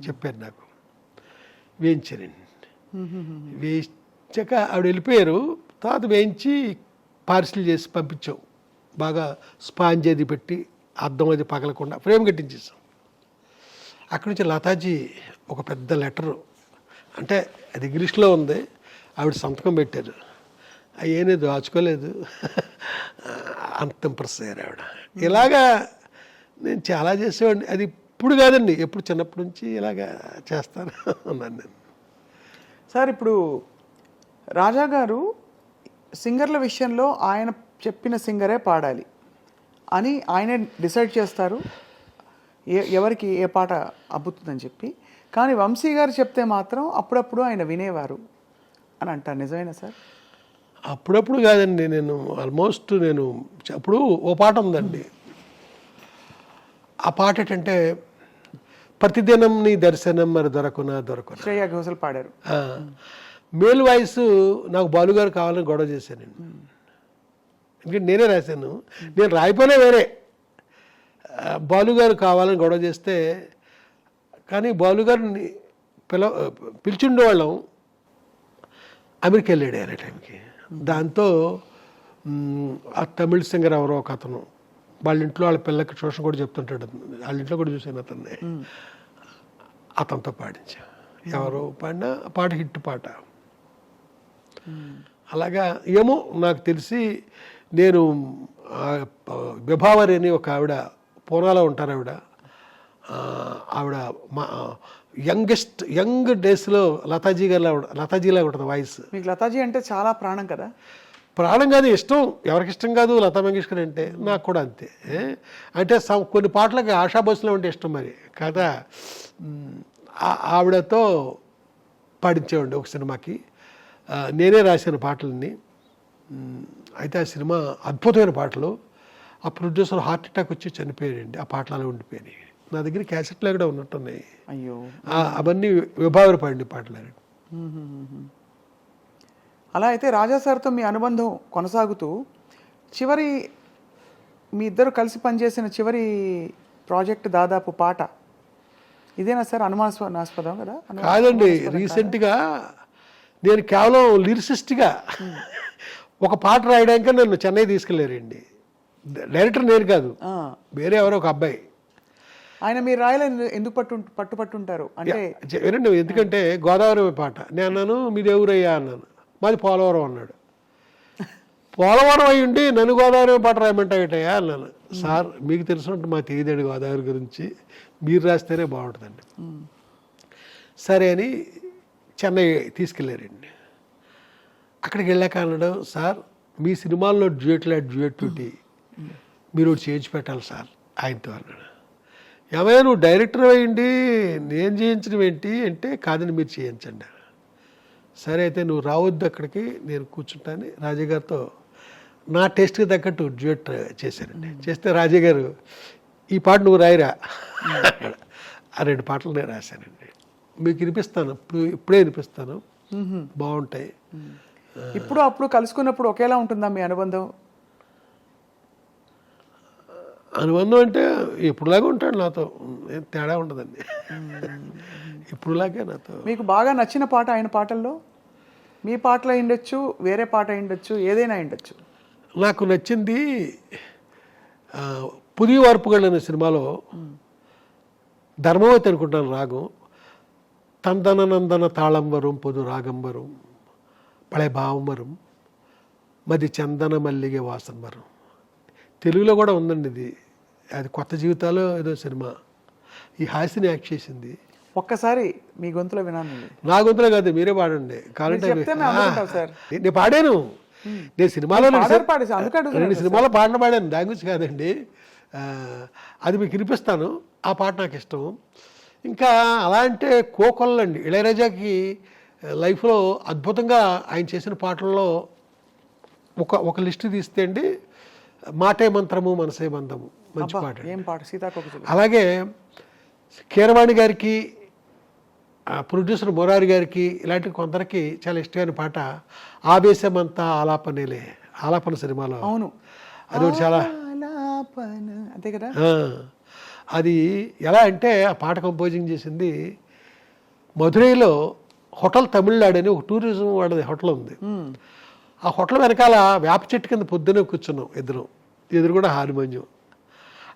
చెప్పారు నాకు. వేయించానండి. వేయించాక ఆవిడ వెళ్ళిపోయారు. తర్వాత వేయించి పార్సిల్ చేసి పంపించాం. బాగా స్పాంజ్ అది పెట్టి అద్దం అది పగలకుండా ఫ్రేమ్ కట్టించేసాం. అక్కడి నుంచి లతాజీ ఒక పెద్ద లెటరు, అంటే అది ఇంగ్లీష్లో ఉంది, ఆవిడ సంతకం పెట్టారు. అయ్యేనే దాచుకోలేదు. అంత ఇంప్రెస్ అయ్యారు ఆవిడ. ఇలాగా నేను చాలా చేసేవాడిని. అది ఇప్పుడు కాదండి, ఎప్పుడు చిన్నప్పటి నుంచి ఇలాగా చేస్తాను అన్నాను నేను. సార్ ఇప్పుడు రాజా గారు సింగర్ల విషయంలో ఆయన చెప్పిన సింగరే పాడాలి అని ఆయనే డిసైడ్ చేస్తారు ఎవరికి ఏ పాట అబ్బుతుందని చెప్పి. కానీ వంశీ గారు చెప్తే మాత్రం అప్పుడప్పుడు ఆయన వినేవారు అని అంటారు. నిజమేనా సార్? అప్పుడప్పుడు కాదండి, నేను ఆల్మోస్ట్ అప్పుడు ఓ పాట ఉందండి. ఆ పాట ఏంటంటే, ప్రతిదినం నీ దర్శనం మరి దొరకునా దొరకునా. శ్రేయ ఘోషల్ పాడారు. మేల్ వాయిస్ నాకు బాలుగారు కావాలని గొడవ చేశానండి. ఎందుకంటే నేనే రాశాను, నేను రాయిపోయినా వేరే. బాలుగారు కావాలని గొడవ చేస్తే, కానీ బాలుగారిని పిలిచిండేవాళ్ళం, అమెరికా వెళ్ళాడు ఆ టైంకి. దాంతో ఆ తమిళ సింగర్ ఎవరో ఒక అతను, వాళ్ళ ఇంట్లో వాళ్ళ పిల్లలకి ట్యూషన్ కూడా చెప్తుంటాడు, వాళ్ళ ఇంట్లో కూడా చూసాను అతన్ని, అతనితో పాడించా. ఎవరో పాడినా పాట హిట్ పాట. అలాగా ఏమో నాకు తెలిసి నేను విభావరి అని ఒక ఆవిడ పూనాలో ఉంటారు, ఆవిడ మా యంగ్ డేస్లో లతాజీలా ఉంటుంది వాయిస్. మీకు లతాజీ అంటే చాలా ప్రాణం కదా? ప్రాణం కాదు, ఇష్టం. ఎవరికి ఇష్టం కాదు లతా మంగేష్కర్ అంటే? నాకు కూడా అంతే. అంటే కొన్ని పాటలకి ఆశా బస్సులో ఉంటే ఇష్టం మరి కదా. ఆవిడతో పాడించేవాడి ఒక సినిమాకి, నేనే రాసిన పాటలన్నీ. అయితే ఆ సినిమా అద్భుతమైన పాటలు. ఆ ప్రొడ్యూసర్ హార్ట్ అటాక్ వచ్చి చనిపోయాడండి. ఆ పాటలు అలా ఉండిపోయినాయి. నా దగ్గర క్యాసెట్లో కూడా ఉన్నట్టున్నాయి. అయ్యో, అవన్నీ విభావరి పాడిన పాటలు. అలా అయితే రాజా సార్తో మీ అనుబంధం కొనసాగుతూ చివరి మీ ఇద్దరు కలిసి పనిచేసిన చివరి ప్రాజెక్ట్ దాదాపు పాట ఇదేనా సార్? అనుమానాస్పదం కదా? కాదండి, రీసెంట్గా నేను కేవలం లిరిసిస్ట్గా ఒక పాట రాయడానికి నన్ను చెన్నై తీసుకెళ్ళారండి. డైరెక్టర్ నేను కాదు, వేరే ఎవరో ఒక అబ్బాయి. ఆయన మీరు రాయాలని ఎందుకు పట్టుపట్టుంటారు అంటే? వినండి, ఎందుకంటే గోదావరి పాట నేను అన్నాను, మీది ఎవరయ్యా అన్నాను, మాది పోలవరం అన్నాడు. పోలవరం అయ్యి ఉండి నన్ను గోదావరి పాట రాయమంటాయటయ్యా అన్నాను. సార్ మీకు తెలిసినట్టు మాకు తెలియదండి గోదావరి గురించి, మీరు రాస్తేనే బాగుంటుందండి. సరే అని చెన్నై తీసుకెళ్ళారండి. అక్కడికి వెళ్ళాక అన్నాడు, సార్ మీ సినిమాల్లో డ్యూయట్ మీరు చేయించి పెట్టాలి సార్ ఆయనతో అన్నాడు. ఏమైనా నువ్వు డైరెక్టర్ అయ్యిండి నేను చేయించడం ఏంటి అంటే, కాదని మీరు చేయించండి. సరే అయితే నువ్వు రావద్దు అక్కడికి, నేను కూర్చుంటాను. రాజా గారితో నా టేస్ట్కి తగ్గట్టు డ్యూయట్ చేశానండి. చేస్తే రాజా గారు ఈ పాట నువ్వు రాయిరా, ఆ 2 పాటలు నేను రాశానండి. మీకు వినిపిస్తాను, ఇప్పుడే వినిపిస్తాను, బాగుంటాయి. ఇప్పుడు అప్పుడు కలుసుకున్నప్పుడు ఒకేలా ఉంటుందా మీ అనుబంధం? అనుబంధం అంటే ఎప్పుడులాగా ఉంటాడు నాతో, ఏం తేడా ఉండదండి. ఇప్పుడులాగే నాతో. మీకు బాగా నచ్చిన పాట ఆయన పాటల్లో? మీ పాటలు అయిండొచ్చు, వేరే పాట అయిండొచ్చు, ఏదైనా అయిండొచ్చు. నాకు నచ్చింది పుదియ వార్పుగళ్ళు అనే సినిమాలో ధర్మవతి అనుకుంటాను రాగం. తందన నందన తాళం వరం పొదు రాగం వరం పళే భావం వరం మది చందన మల్లిగే వాసన వరం. తెలుగులో కూడా ఉందండి ఇది. అది కొత్త జీవితాలు ఏదో సినిమా. ఈ హాసిని యాక్ట్ చేసింది. ఒక్కసారి మీ గొంతులో వినాను. నా గొంతులో కాదు, మీరే పాడండి కావాలంటే. నేను పాడాను, నేను సినిమాలో 2 సినిమాలో పాటలు పాడాను, దాని గురించి కాదండి. అది మీకు వినిపిస్తాను. ఆ పాట నాకు ఇష్టం. ఇంకా అలా అంటే కోకొల్లండి, ఇళయరాజాకి లైఫ్లో అద్భుతంగా ఆయన చేసిన పాటల్లో ఒక లిస్ట్ తీస్తే అండి, మాటే మంత్రము మనసే బంధము మంచి పాట. ఏం పాట? సీతాకోక. అలాగే కీరవాణి గారికి, ప్రొడ్యూసర్ మురారి గారికి, ఇలాంటి కొందరికి చాలా ఇష్టమైన పాట ఆవేశమంతా ఆలాపనేలే, ఆలాపన సినిమాలో. అవును, అది ఒకటి చాలా అంతే కదా. అది ఎలా అంటే ఆ పాట కంపోజింగ్ చేసింది మధురైలో హోటల్ తమిళనాడు అని ఒక టూరిజం వాడిది హోటల్ ఉంది. ఆ హోటల్ వెనకాల వేప చెట్టు కింద పొద్దునే కూర్చున్నాం ఇద్దరం, ఎదురు కూడా హార్మోనియం.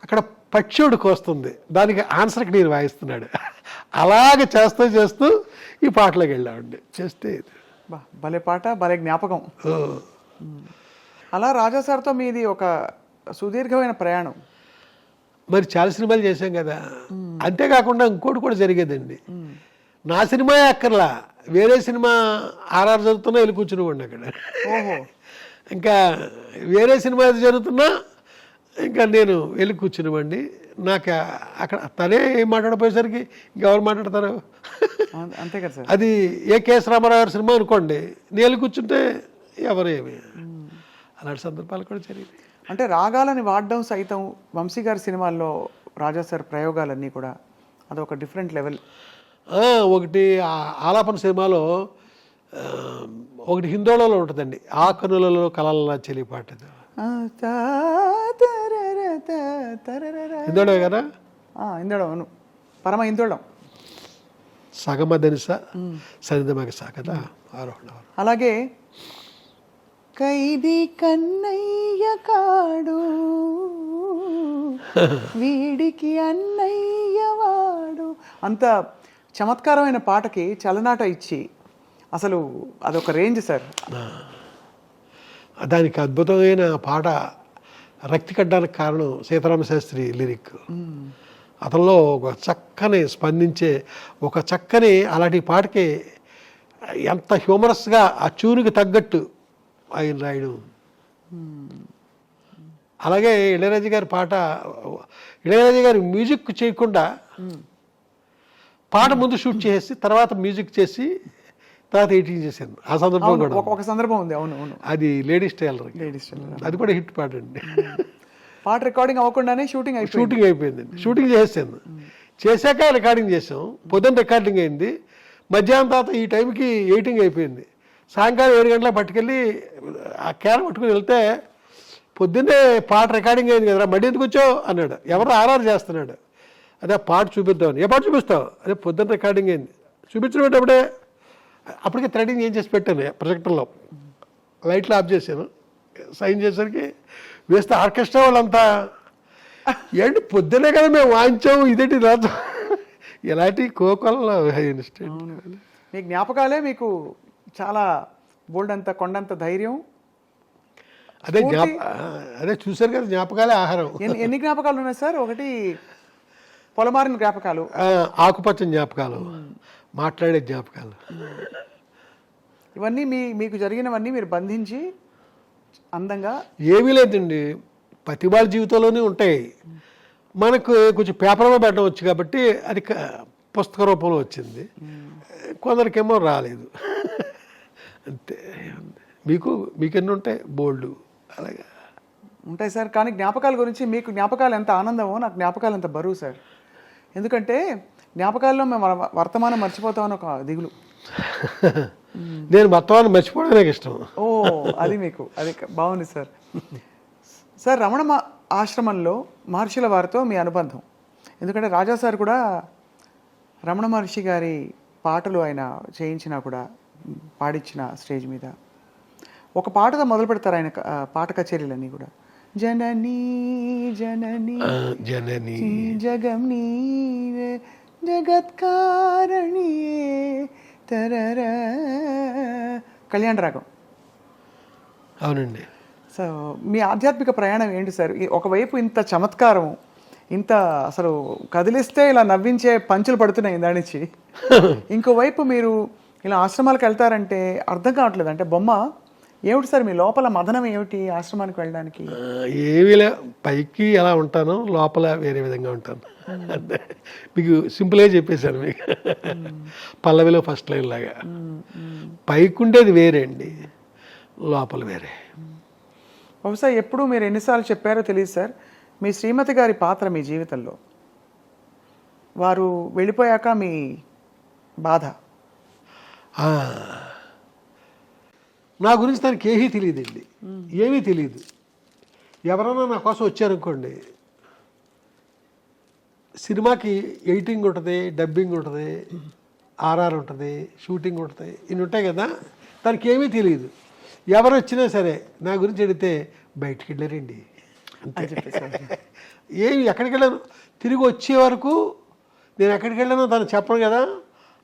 అక్కడ పక్షుడు కోస్తుంది, దానికి ఆన్సర్కి నేను వాయిస్తున్నాడు. అలాగే చేస్తూ ఈ పాటలోకి వెళ్ళామండి. చేస్తే భలే పాట, భలే జ్ఞాపకం. అలా రాజా సార్తో మీది ఒక సుదీర్ఘమైన ప్రయాణం. మరి చాలా సినిమాలు చేశాం కదా. అంతేకాకుండా ఇంకోటి కూడా జరిగేదండి. నా సినిమా అక్కర్లా, వేరే సినిమా ఆర్ఆర్ జరుగుతున్నా వెళ్ళి కూర్చునివ్వండి అక్కడ. ఓహో, ఇంకా వేరే సినిమా జరుగుతున్నా ఇంకా నేను వెళ్ళి కూర్చునివ్వండి. నాకు అక్కడ తనే ఏం మాట్లాడిపోయేసరికి ఇంకెవరు మాట్లాడతారు? అంతే కదా సార్. అది ఏ కేఎస్ రామారావు గారి సినిమా అనుకోండి, నేను వెళ్ళి కూర్చుంటే ఎవరేమి. అలాంటి సందర్భాలు కూడా జరిగింది. అంటే రాగాలని వాడడం సైతం వంశీ గారి సినిమాల్లో రాజా సార్ ప్రయోగాలన్నీ కూడా అదొక డిఫరెంట్ లెవెల్. ఒకటి ఆలాపన సినిమాలో ఒకటి హిందోళలో ఉంటుందండి, ఆ కనులలో కలల చెలి పాట. హిందోళే కదా? హిందోళం, అవును, పరమ హిందోళం. సగమదనిస సరిదమగ సా కదా, ఆరోహణ. అలాగే ఖైదీ కన్నయ్య కాడు వీడికి అన్నయ్య వాడు, అంత చమత్కారమైన పాటకి చలనాట ఇచ్చి అసలు అదొక రేంజ్ సార్. దానికి అద్భుతమైన పాట రక్తి కట్టడానికి కారణం సీతారామ శాస్త్రి లిరిక్. అతనిలో ఒక చక్కని స్పందించే ఒక చక్కని అలాంటి పాటకి ఎంత హ్యూమరస్గా ఆ ట్యూన్కి తగ్గట్టు ఆయన రాయడం. అలాగే ఇళయరాజా గారి పాట, ఇళయరాజా గారి మ్యూజిక్ చేయకుండా పాట ముందు షూట్ చేసి తర్వాత మ్యూజిక్ చేసి తర్వాత ఎడిటింగ్ చేశాను. ఆ సందర్భం కూడా ఒక సందర్భం ఉంది. అవును అవును, అది లేడీస్ టైలర్, అది కూడా హిట్ పాట అండి. పాట రికార్డింగ్ అవ్వకుండానే షూటింగ్ అయిపోయిందండి. షూటింగ్ చేసాను, చేశాక రికార్డింగ్ చేసాం. పొద్దున్న రికార్డింగ్ అయింది, మధ్యాహ్నం తర్వాత ఈ టైంకి ఎడిటింగ్ అయిపోయింది. సాయంకాలం 7 గంటలకు పట్టుకెళ్ళి ఆ క్యాన్ పట్టుకుని వెళ్తే, పొద్దున్నే పాట రికార్డింగ్ అయింది కదరా మళ్ళీ ఎందుకు వచ్చావు అన్నాడు. ఎవరో ఆర్ఆర్ చేస్తున్నాడు. అదే పాట చూపిద్దామని. ఏ పాట చూపిస్తావు? అదే పొద్దున్న రికార్డింగ్ అయింది. చూపించినప్పుడే అప్పటికే థ్రెడింగ్ ఏం చేసి పెట్టాను ప్రొజెక్టర్లో, లైట్లు ఆఫ్ చేశాను. సైన్ చేసరికి వేస్తే ఆర్కెస్ట్రా వాళ్ళంతా ఏంటి పొద్దునే కదా మేము వాయించాము, ఇదేంటి రాజు ఇలాంటి కోకొల్లో ఇన్స్టెంట్. మీ జ్ఞాపకాలే మీకు చాలా బోల్డ్ అంత కొండంత ధైర్యం. అదే చూసారు కదా, జ్ఞాపకాలే ఆహారం. ఎన్ని జ్ఞాపకాలు ఉన్నాయి సార్? ఒకటి పొలమారిన జ్ఞాపకాలు, ఆకుపచ్చని జ్ఞాపకాలు, మాట్లాడే జ్ఞాపకాలు. ఇవన్నీ మీకు జరిగినవన్నీ మీరు బంధించి అందంగా. ఏమీ లేదండి, ప్రతి వాళ్ళ జీవితంలోనే ఉంటాయి. మనకు కొంచెం పేపర్లో పెట్టడం వచ్చు కాబట్టి అది పుస్తక రూపంలో వచ్చింది, కొందరికేమో రాలేదు అంతే. మీకెన్ని ఉంటాయి? బోల్డ్ అలాగా ఉంటాయి సార్. కానీ జ్ఞాపకాల గురించి మీకు జ్ఞాపకాలు ఎంత ఆనందమో నాకు జ్ఞాపకాలు ఎంత బరువు సార్. ఎందుకంటే జ్ఞాపకాల్లో మేము వర్తమానం మర్చిపోతామని ఒక దిగులు. నేను వర్తమానం మర్చిపోవడం నాకు ఇష్టం. ఓ, అది మీకు అది బాగుంది సార్. సార్, రమణ ఆశ్రమంలో మహర్షుల వారితో మీ అనుబంధం, ఎందుకంటే రాజా సార్ కూడా రమణ మహర్షి గారి పాటలు ఆయన చేయించినా కూడా పాడించిన స్టేజ్ మీద ఒక పాటతో మొదలు పెడతారు ఆయన పాట కచేరీలన్నీ కూడా. జననీ జననీ జననీ జగం నీవే జగత్కారణియే తరర, కళ్యాణ రాగం. అవునండి. సో మీ ఆధ్యాత్మిక ప్రయాణం ఏంటి సార్? ఒకవైపు ఇంత చమత్కారం, ఇంత అసలు కదిలిస్తే ఇలా నవ్వించే పంచులు పడుతున్నాయి ఇందా నుంచి, ఇంకోవైపు మీరు ఇలా ఆశ్రమాలకు వెళ్తారంటే అర్థం కావట్లేదు. అంటే బొమ్మ ఏమిటి సార్ మీ లోపల మదనం ఏమిటి ఆశ్రమానికి వెళ్ళడానికి? ఏమీ పైకి ఎలా ఉంటాను, లోపల వేరే విధంగా ఉంటాను. మీకు సింపుల్గా చెప్పేశాను మీకు, పల్లవిలో ఫస్ట్ లైన్ లాగా. పైకి ఉండేది వేరే అండి, లోపల వేరే. బహుశా ఎప్పుడు మీరు ఎన్నిసార్లు చెప్పారో తెలియదు సార్, మీ శ్రీమతి గారి పాత్ర మీ జీవితంలో, వారు వెళ్ళిపోయాక మీ బాధ. నా గురించి తనకి ఏమీ తెలియదండి, ఏమీ తెలియదు. ఎవరైనా నా కోసం వచ్చారనుకోండి, సినిమాకి ఎడిటింగ్ ఉంటుంది, డబ్బింగ్ ఉంటుంది, ఆర్ఆర్ ఉంటుంది, షూటింగ్ ఉంటుంది, ఇన్ని ఉంటాయి కదా. తనకి ఏమీ తెలియదు. ఎవరు వచ్చినా సరే నా గురించి అడిగితే బయటికి వెళ్ళారండి అంతే. ఏమి ఎక్కడికి వెళ్ళాను, తిరిగి వచ్చే వరకు నేను ఎక్కడికి వెళ్ళానో తను చెప్పను కదా.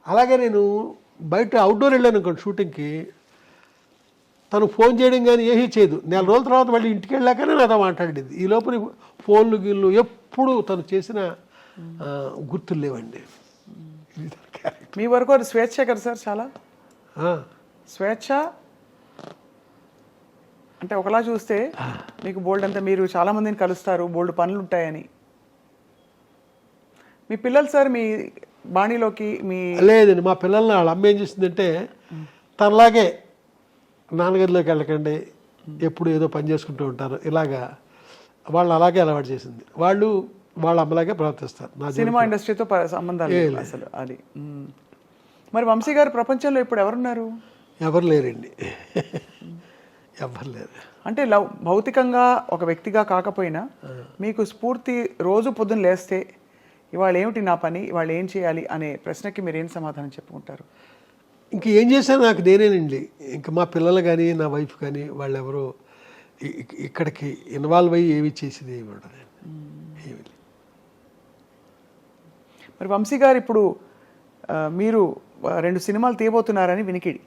అలాగే నేను బయట అవుట్డోర్ వెళ్ళాను అనుకోండి షూటింగ్కి, తను ఫోన్ చేయడం కానీ ఏమీ చేయదు. 4 రోజుల తర్వాత మళ్ళీ ఇంటికి వెళ్ళాకనే నాతో మాట్లాడేది. ఈ లోపల ఫోన్లు గిళ్ళు ఎప్పుడు తను చేసిన గుర్తులు లేవండి. మీ వరకు అది స్వేచ్ఛ కదా సార్, చాలా స్వేచ్ఛ. అంటే ఒకలా చూస్తే మీకు బోల్డ్ అంతా, మీరు చాలామందిని కలుస్తారు, బోల్డ్ పనులు ఉంటాయని. మీ పిల్లలు సార్ మీ బాణీలోకి మీ లేదండి. మా పిల్లల్ని వాళ్ళ అమ్మ ఏం చేసిందంటే, తనలాగే నాన్నగదిలోకి వెళ్ళకండి, ఎప్పుడు ఏదో పని చేసుకుంటూ ఉంటారు, ఇలాగా వాళ్ళు అలాగే అలవాటు చేసింది. వాళ్ళు వాళ్ళ అమ్మలాగే ప్రవర్తిస్తారు. నా సినిమా ఇండస్ట్రీతో సంబంధాలు లేవు అసలు అది. మరి వంశీ గారు ప్రపంచంలో ఇప్పుడు ఎవరున్నారు? ఎవరు లేరండి. ఎవరు లేరు. అంటే భౌతికంగా ఒక వ్యక్తిగా కాకపోయినా మీకు స్ఫూర్తి రోజు పొద్దున్న లేస్తే ఇవాళ ఏమిటి నా పని, ఇవాళ ఏం చేయాలి అనే ప్రశ్నకి మీరు ఏం సమాధానం చెప్పుకుంటారు? ఇంక ఏం చేశాను నాకు నేనేనండి. ఇంకా మా పిల్లలు కానీ నా వైఫ్ కానీ వాళ్ళు ఎవరు ఇక్కడికి ఇన్వాల్వ్ అయ్యి ఏమి చేసేది ఏమి ఉండదు. ఏమి. మరి వంశీ గారు ఇప్పుడు మీరు 2 సినిమాలు తీయబోతున్నారని వినికిడి.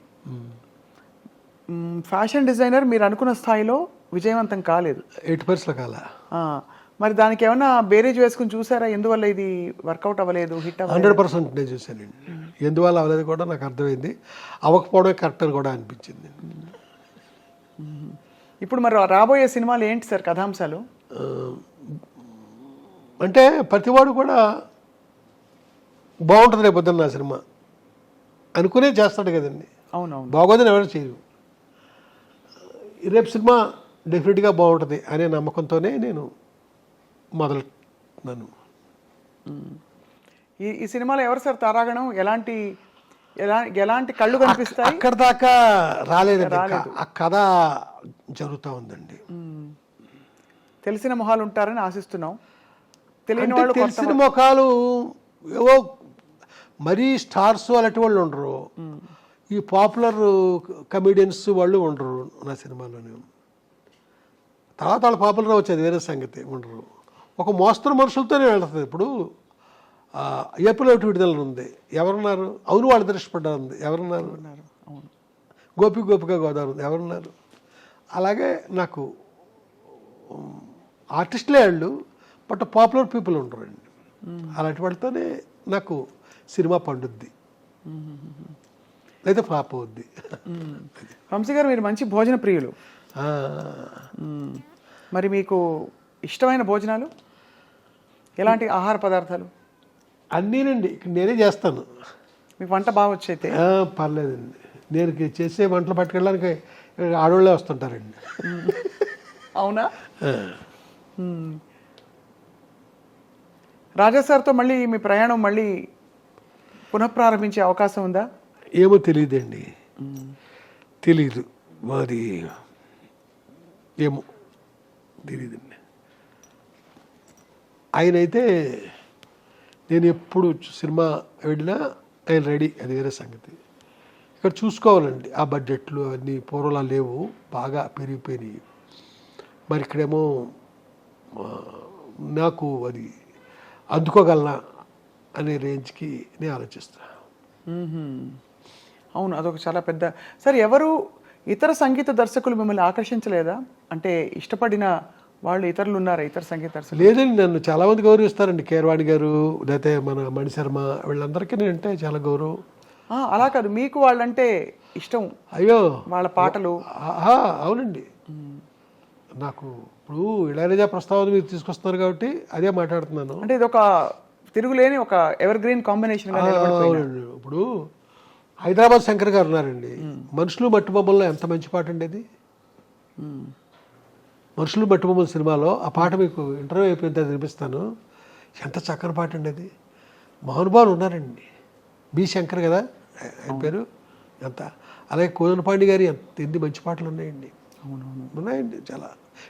ఫ్యాషన్ డిజైనర్ మీరు అనుకున్న స్థాయిలో విజయవంతం కాలేదు. 8% కాల. మరి దానికి ఏమైనా బేరేజ్ వేసుకుని చూసారా? ఎందువల్ల ఇది వర్కౌట్ అవ్వలేదు, హిట్ అవ్వలేదు? 100% నేను చూశానండి. ఎందువల్ల అవ్వలేదు కూడా నాకు అర్థమైంది. అవ్వకపోవడం కరెక్ట్ అని కూడా అనిపించింది. ఇప్పుడు మరి రాబోయే సినిమాలు ఏంటి సార్ కథాంశాలు? అంటే ప్రతివాడు కూడా బాగుంటుంది రేపు పొద్దున్న నా సినిమా అనుకునే చేస్తాడు కదండి. అవునవును. బాగోదని ఎవరు చేయరు. రేపు సినిమా డెఫినెట్గా బాగుంటుంది అనే నమ్మకంతోనే నేను మొదలున్నాను. ఈ సినిమాలో ఎవరు సార్ తారాగణం? ఎలాంటి కళ్ళు కనిపిస్తాయి? అక్కడ దాకా రాలేదండి. ఆ కథ జరుగుతూ ఉందండి. తెలిసిన మొహాలు ఉంటారని ఆశిస్తున్నాం. తెలియని వాళ్ళు, తెలిసిన ముఖాలు ఏవో మరీ స్టార్స్ అలాంటి వాళ్ళు ఉండరు. ఈ పాపులర్ కమెడియన్స్ వాళ్ళు ఉండరు నా సినిమాలోనే. తర్వాత వాళ్ళు పాపులర్ వచ్చేది వేరే సంగతి, ఉండరు. ఒక మోస్తరు మనుషులతోనే వెళ్తుంది. ఇప్పుడు ఏప్రిల్ 1 విడుదల ఉంది, ఎవరున్నారు? అవును వాళ్ళు దృష్టిపడ్డారు ఉంది, ఎవరున్నారు? గోపిక గోదావరి ఉంది, ఎవరున్నారు? అలాగే నాకు ఆర్టిస్టులే వాళ్ళు, బట్ పాపులర్ పీపుల్ ఉండరండి. అలాంటి వాళ్ళతోనే నాకు సినిమా పండుద్ది, లేదా ఫ్లాప్ అవుద్ది. వంశీ గారు మీరు మంచి భోజన ప్రియులు. మరి మీకు ఇష్టమైన భోజనాలు ఎలాంటి ఆహార పదార్థాలు? అన్నీనండి. ఇక్కడ నేనే చేస్తాను. మీకు వంట బాగా వచ్చైతే? పర్లేదండి. నేను చేసే వంటలు పట్టుకెళ్ళడానికి ఆడవాళ్ళే వస్తుంటారండి. అవునా? రాజా సార్తో మళ్ళీ మీ ప్రయాణం మళ్ళీ పునఃప్రారంభించే అవకాశం ఉందా? ఏమో తెలియదండి, తెలీదు మరి, ఏమో తెలియదండి. ఆయన అయితే నేను ఎప్పుడు సినిమా వెళ్ళినా ఆయన రెడీ, అది వేరే సంగతి. ఇక్కడ చూసుకోవాలండి ఆ బడ్జెట్లు అవన్నీ పూర్వలా లేవు, బాగా పెరిగిపోయినాయి. మరి ఇక్కడేమో నాకు అది అందుకోగలనా అనే రేంజ్కి నేను ఆలోచిస్తాను. అవును, అదొక చాలా పెద్ద. సరే, ఎవరు ఇతర సంగీత దర్శకులు మిమ్మల్ని ఆకర్షించలేదా? అంటే ఇష్టపడిన వాళ్ళు ఇతరులు ఉన్నారా, ఇతర సంగీత దర్శకులు? లేదండి, నన్ను చాలామంది గౌరవిస్తారండి. కీరవాణి గారు, లేకపోతే మన మణిశర్మ, వీళ్ళందరికీ నేనంటే చాలా గౌరవం. అలా కాదు, మీకు వాళ్ళంటే ఇష్టం? అయ్యో, వాళ్ళ పాటలు. అవునండి. నాకు ఇప్పుడు ఇళయరాజా ప్రస్తావన మీరు తీసుకొస్తున్నారు కాబట్టి అదే మాట్లాడుతున్నాను. అంటే ఇది ఒక తిరుగులేని ఒక ఎవర్ గ్రీన్ కాంబినేషన్. ఇప్పుడు హైదరాబాద్ శంకర్ గారు ఉన్నారండి. మనుషులు మట్టి బొమ్మల్లో ఎంత మంచి పాట అండి అది. మనుషులు మట్టి బొమ్మల సినిమాలో ఆ పాట మీకు ఇంటర్వ్యూ అయిపోయిన తర్వాత వినిపిస్తాను. ఎంత చక్కని పాట అండి అది. మహానుభావులు ఉన్నారండి. బి శంకర్ కదా ఆయన పేరు. ఎంత. అలాగే కోదనపాండి గారి ఎన్ని మంచి పాటలు ఉన్నాయండి. అవునవును, ఉన్నాయండి చాలా.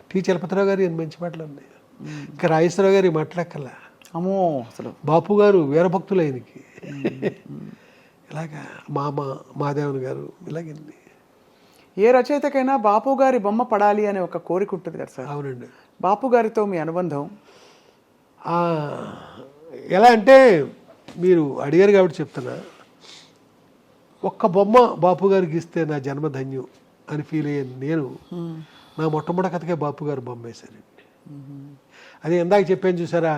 టి చలపతిరావు గారి ఎన్ని మంచి పాటలు ఉన్నాయి. ఇంకా రాజేశ్వరరావు గారి మాట్లాడక్కల్లా. అమ్మో, అసలు బాపు గారు వీరభక్తులు ఆయనకి. ఇలాగా మాదేవన్ గారు, ఇలాగండి. ఏ రచయితకైనా బాపు గారి బొమ్మ పడాలి అనే ఒక కోరిక ఉంటుంది కదా సార్? అవునండి. బాపు గారితో మీ అనుబంధం ఎలా అంటే, మీరు అడిగారు కాబట్టి చెప్తున్నా. ఒక్క బొమ్మ బాపు గారికి ఇస్తే నా జన్మధన్యం అని ఫీల్ అయ్యాను నేను. నా మొట్టమొదటి కథకే బాపు గారు బొమ్మ వేశారండి. అదే ఇందాక చెప్పాను చూసారా,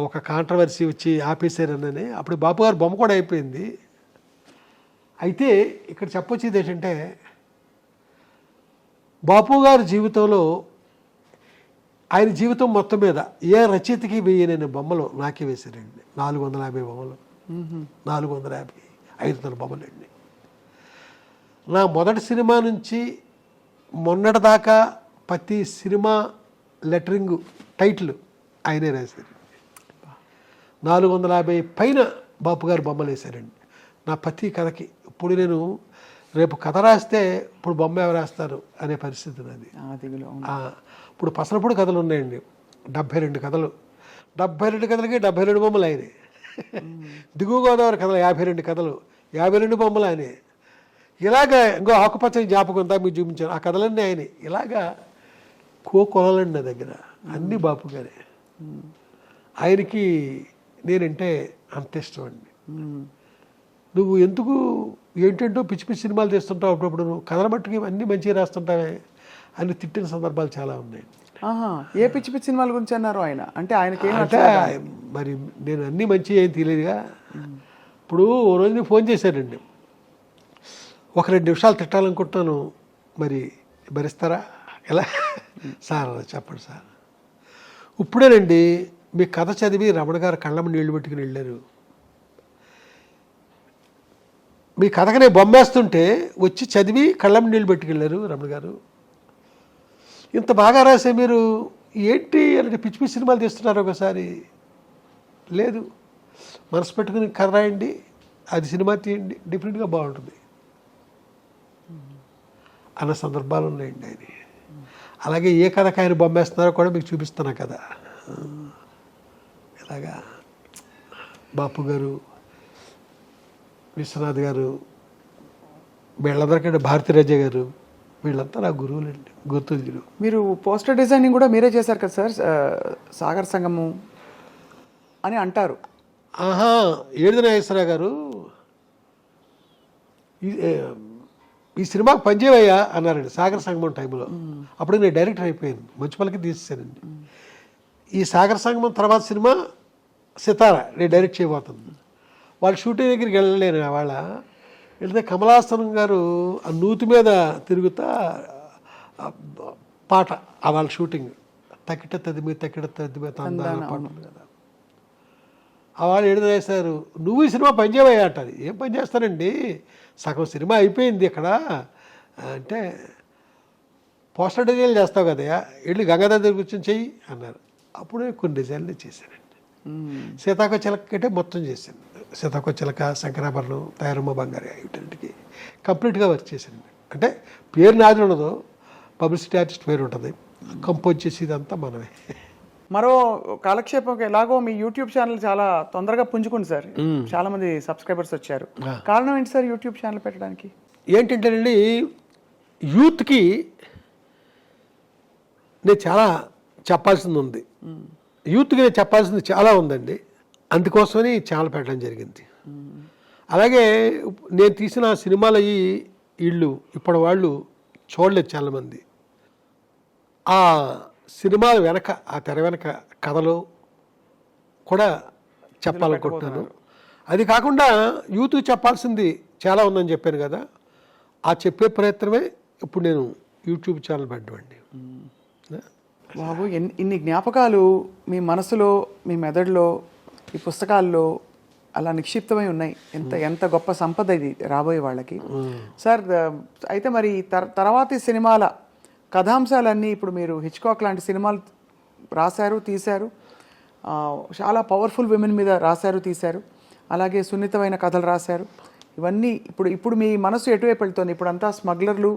ఒక కాంట్రవర్సీ వచ్చి ఆపేశారనని. అప్పుడు బాపు గారు బొమ్మ కూడా అయిపోయింది. అయితే ఇక్కడ చెప్పొచ్చేది ఏంటంటే, బాపు గారి జీవితంలో, ఆయన జీవితం మొత్తం మీద ఏ రచయితకి వేయనని బొమ్మలు నాకే వేశారండి. 450 బొమ్మలు, 450, 500 బొమ్మలు అండి. నా మొదటి సినిమా నుంచి మొన్నటిదాకా ప్రతి సినిమా లెటరింగ్ టైటిల్ ఆయనే రాశారు. 450 పైన బాపు గారు బొమ్మలు వేశారండి నా ప్రతి కథకి. ఇప్పుడు నేను రేపు కథ రాస్తే ఇప్పుడు బొమ్మ ఎవరు రాస్తారు అనే పరిస్థితి నాది. ఇప్పుడు పసలపొడి కథలు ఉన్నాయండి, 72 కథలు. 72 కథలకి 72 బొమ్మలు అయినాయి. దిగువ గోదావరి కథలు 52 కథలు, 52 బొమ్మలు అయినాయి. ఇలాగా ఇంకో ఆకుపచ్చని జ్ఞాపకం అంతా మీకు చూపించాను, ఆ కథలన్నీ అయినాయి. ఇలాగా కొలలండి నా దగ్గర అన్నీ బాపు గారే. ఆయనకి నేనంటే అంత ఇష్టం అండి. నువ్వు ఎందుకు ఏంటంటో పిచ్చి పిచ్చి సినిమాలు తీస్తుంటావు, అప్పుడప్పుడు నువ్వు కథల మట్టుకి అన్నీ మంచిగా రాస్తుంటావే అని తిట్టిన సందర్భాలు చాలా ఉన్నాయి. ఏ పిచ్చి పిచ్చి సినిమాల గురించి అన్నారు ఆయన? అంటే ఆయనకి మరి నేను అన్నీ మంచి ఏం తెలియదుగా. ఇప్పుడు ఓ రోజు నేను ఫోన్ చేశానండి, ఒక 2 నిమిషాలు తిట్టాలనుకుంటున్నాను, మరి భరిస్తారా? ఎలా సార్ చెప్పండి సార్. ఇప్పుడేనండి మీ కథ చదివి రమణ గారు కళ్ళమ్మ నీళ్లు పెట్టుకుని వెళ్ళారు. మీ కథకు నేను బొమ్మేస్తుంటే వచ్చి చదివి కళ్ళమ్మ నీళ్ళు పెట్టుకెళ్ళారు రమణ గారు. ఇంత బాగా రాసే మీరు ఏంటి అంటే పిచ్చి పిచ్చి సినిమాలు తీస్తున్నారు. ఒకసారి లేదు, మనసు పెట్టుకుని కథ రాయండి, అది సినిమా తీయండి, డిఫరెంట్గా బాగుంటుంది అన్న సందర్భాలు ఉన్నాయండి ఆయన. అలాగే ఏ కథకు ఆయన బొమ్మేస్తున్నారో కూడా మీకు చూపిస్తున్నా కదా. ఇలాగా బాపు గారు, విశ్వనాథ్ గారు, వీళ్ళందరికంటే భారతీరాజ గారు, వీళ్ళంతా నా గురువులండి, గుర్తులు. మీరు పోస్టర్ డిజైనింగ్ కూడా మీరే చేశారు కదా సార్, సాగర సంగము అని అంటారు. ఏడుది నాగేశ్వరరావు గారు ఈ సినిమాకి పనిచేయవయ్యా అన్నారండి సాగర సంగమం టైంలో. అప్పుడు నేను డైరెక్టర్ అయిపోయాను, మంచి పలకి తీసేసానండి. ఈ సాగర సంగమం తర్వాత సినిమా సితారా నేను డైరెక్ట్ చేయబోతుంది. వాళ్ళ షూటింగ్ దగ్గరికి వెళ్ళలేను. వాళ్ళ వెళ్తే కమలాసనం గారు ఆ నూతి మీద తిరుగుతా పాట, వాళ్ళ షూటింగ్ తక్కిట తదిమి తందాన పాట ఉంది కదా. వాళ్ళు ఏడుదేశారు, నువ్వు ఈ సినిమా పనిచేయవయ్యా అంటారు. ఏం పని చేస్తానండి, సగం సినిమా అయిపోయింది ఇక్కడ అంటే, పోస్టర్ డిజైన్లు చేస్తావు కదయా, వెళ్ళి గంగాధర్ దగ్గర కూర్చొని చెయ్యి అన్నారు. అప్పుడే కొన్ని డిజైన్లు చేశానండి. సీతాకో చిలక అంటే మొత్తం చేశాను. సీతాకో చిలక, శంకరాభరణం, తయారమ్మ బంగారు, వీటికి కంప్లీట్గా వర్క్ చేశాను. అంటే పేరు నాది ఉండదు, పబ్లిసిటీ ఆర్టిస్ట్ పేరు ఉంటుంది, కంపోజ్ చేసి ఇదంతా మనమే. మరో కాలక్షేపం ఎలాగో మీ యూట్యూబ్ ఛానల్ చాలా తొందరగా పుంజుకుంది సార్, చాలా మంది సబ్స్క్రైబర్స్ వచ్చారు. కారణం ఏంటి సార్ యూట్యూబ్ ఛానల్ పెట్టడానికి? ఏంటంటేనండి, యూత్కి నేను చాలా చెప్పాల్సింది ఉంది, యూత్కి నేను చెప్పాల్సింది చాలా ఉందండి. అందుకోసమని ఛానల్ పెట్టడం జరిగింది. అలాగే నేను తీసిన సినిమాలు వీళ్ళు ఇప్పటి వాళ్ళు చూడలేదు చాలామంది. ఆ సినిమాల వెనక, ఆ తెర వెనక కథలు కూడా చెప్పాలనుకుంటున్నాను. అది కాకుండా యూత్ చెప్పాల్సింది చాలా ఉందని చెప్పాను కదా, ఆ చెప్పే ప్రయత్నమే ఇప్పుడు నేను యూట్యూబ్ ఛానల్ పెట్టండి. బాబు, ఇన్ని జ్ఞాపకాలు మీ మనసులో, మీ మెదడులో, ఈ పుస్తకాల్లో అలా నిక్షిప్తమై ఉన్నాయి. ఎంత గొప్ప సంపద ఇది రాబోయే వాళ్ళకి. సార్, అయితే మరి తర్వాతి సినిమాల కథాంశాలన్నీ, ఇప్పుడు మీరు హిచ్కాక్ లాంటి సినిమాలు రాశారు, తీశారు, చాలా పవర్ఫుల్ విమెన్ మీద రాశారు, తీశారు, అలాగే సున్నితమైన కథలు రాశారు. ఇవన్నీ ఇప్పుడు మీ మనసు ఎటువైపు వెళ్తుంది? ఇప్పుడు అంతా స్మగ్లర్లు,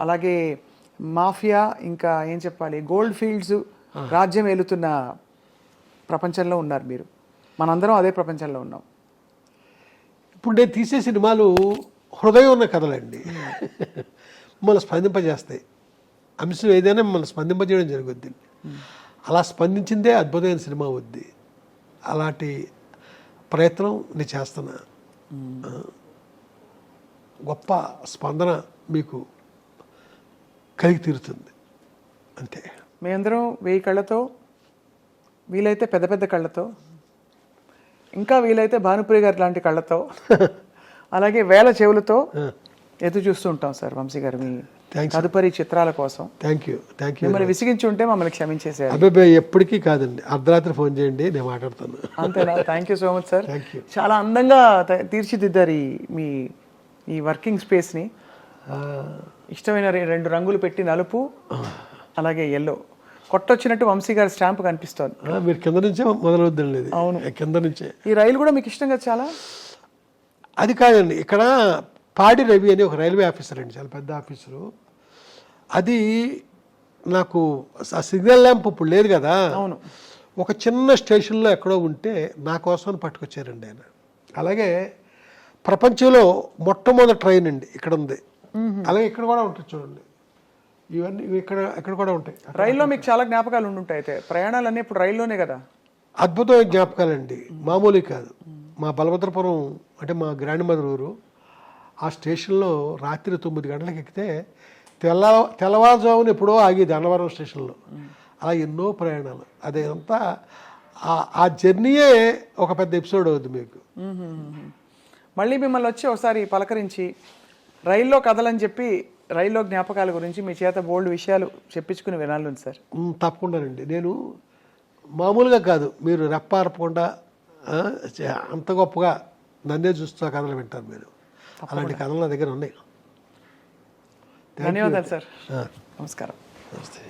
అలాగే మాఫియా, ఇంకా ఏం చెప్పాలి, గోల్డ్ ఫీల్డ్స్ రాజ్యం ఏలుతున్న ప్రపంచంలో ఉన్నారు మీరు. మనందరం అదే ప్రపంచంలో ఉన్నాం. ఇప్పుడు నేను తీసే సినిమాలు హృదయం ఉన్న కథలండి, మిమ్మల్ని స్పందింపజేస్తాయి. అంశం ఏదైనా మిమ్మల్ని స్పందింపజేయడం జరుగుద్ది. అలా స్పందించిందే అద్భుతమైన సినిమా అవుద్ది. అలాంటి ప్రయత్నం నేను చేస్తున్నా. గొప్ప స్పందన మీకు కలిగి తీరుతుంది అంతే. మీ అందరం 1000 కళ్ళతో, వీలైతే పెద్ద పెద్ద కళ్ళతో, ఇంకా వీలైతే భానుప్రియ గారి లాంటి కళ్ళతో, అలాగే 1000 చెవులతో ఎదురు చూస్తూ ఉంటాం సార్ వంశీ గారు మీ తదుపరి చిత్రాల కోసం. Thank you. మిమ్మల్ని విసిగించి ఉంటే మమ్మల్ని క్షమించేసారు. అబ్బాయి ఎప్పటికీ కాదండి, అర్ధరాత్రి ఫోన్ చేయండి, నేను మాట్లాడతాను. అంతేనా? Thank you so much sir. చాలా అందంగా తీర్చిదిద్దారు ఈ వర్కింగ్ స్పేస్ని. ఇష్టమైన 2 రంగులు పెట్టి, నలుపు అలాగే ఎల్లో, కొట్టొచ్చినట్టు వంశీ గారి స్టాంప్ కనిపిస్తోంది. మీరు కింద నుంచే మొదలవుద్దండి ఇది. అవును. కింద నుంచే. ఈ రైలు కూడా మీకు ఇష్టం కదా చాలా? అది కాదండి, ఇక్కడ పాడి రవి అని ఒక రైల్వే ఆఫీసర్ అండి, చాలా పెద్ద ఆఫీసరు. అది నాకు ఆ సిగ్నల్ ల్యాంప్ ఇప్పుడు లేదు కదా, అవును. ఒక చిన్న స్టేషన్లో ఎక్కడో ఉంటే నా కోసం పట్టుకొచ్చారండి ఆయన. అలాగే ప్రపంచంలో మొట్టమొదటి ట్రైన్ అండి ఇక్కడ ఉంది. అలాగే ఇక్కడ కూడా ఉంటుంది చూడండి, ఇవన్నీ ఇక్కడ కూడా ఉంటాయి. రైల్లో మీకు చాలా జ్ఞాపకాలు ఉండుంటాయి అయితే, ప్రయాణాలన్నీ ఇప్పుడు రైల్లోనే కదా? అద్భుతమైన జ్ఞాపకాలండి, మామూలు కాదు. మా బలభద్రపురం అంటే మా గ్రాండ్ మదర్ ఊరు, ఆ స్టేషన్లో రాత్రి 9 గంటలకు ఎక్కితే తెల్లవారుజామున ఎప్పుడో ఆగేది అన్నవరం స్టేషన్లో. అలా ఎన్నో ప్రయాణాలు, అదంతా ఆ జర్నీయే ఒక పెద్ద ఎపిసోడ్ అవుద్ది మీకు. మళ్ళీ మిమ్మల్ని వచ్చి ఒకసారి పలకరించి రైల్లో కథలని చెప్పి రైల్లో జ్ఞాపకాల గురించి మీ చేత బోల్డ్ విషయాలు చెప్పించుకుని వినాలి సార్. తప్పకుండానండి, నేను మామూలుగా కాదు, మీరు రెప్పారపకుండా అంత గొప్పగా నన్నే చూస్తూ ఆ కథలు వింటారు మీరు. అలాంటి కథలు నా దగ్గర ఉన్నాయి. ధన్యవాదాలు సార్. నమస్కారం. నమస్తే.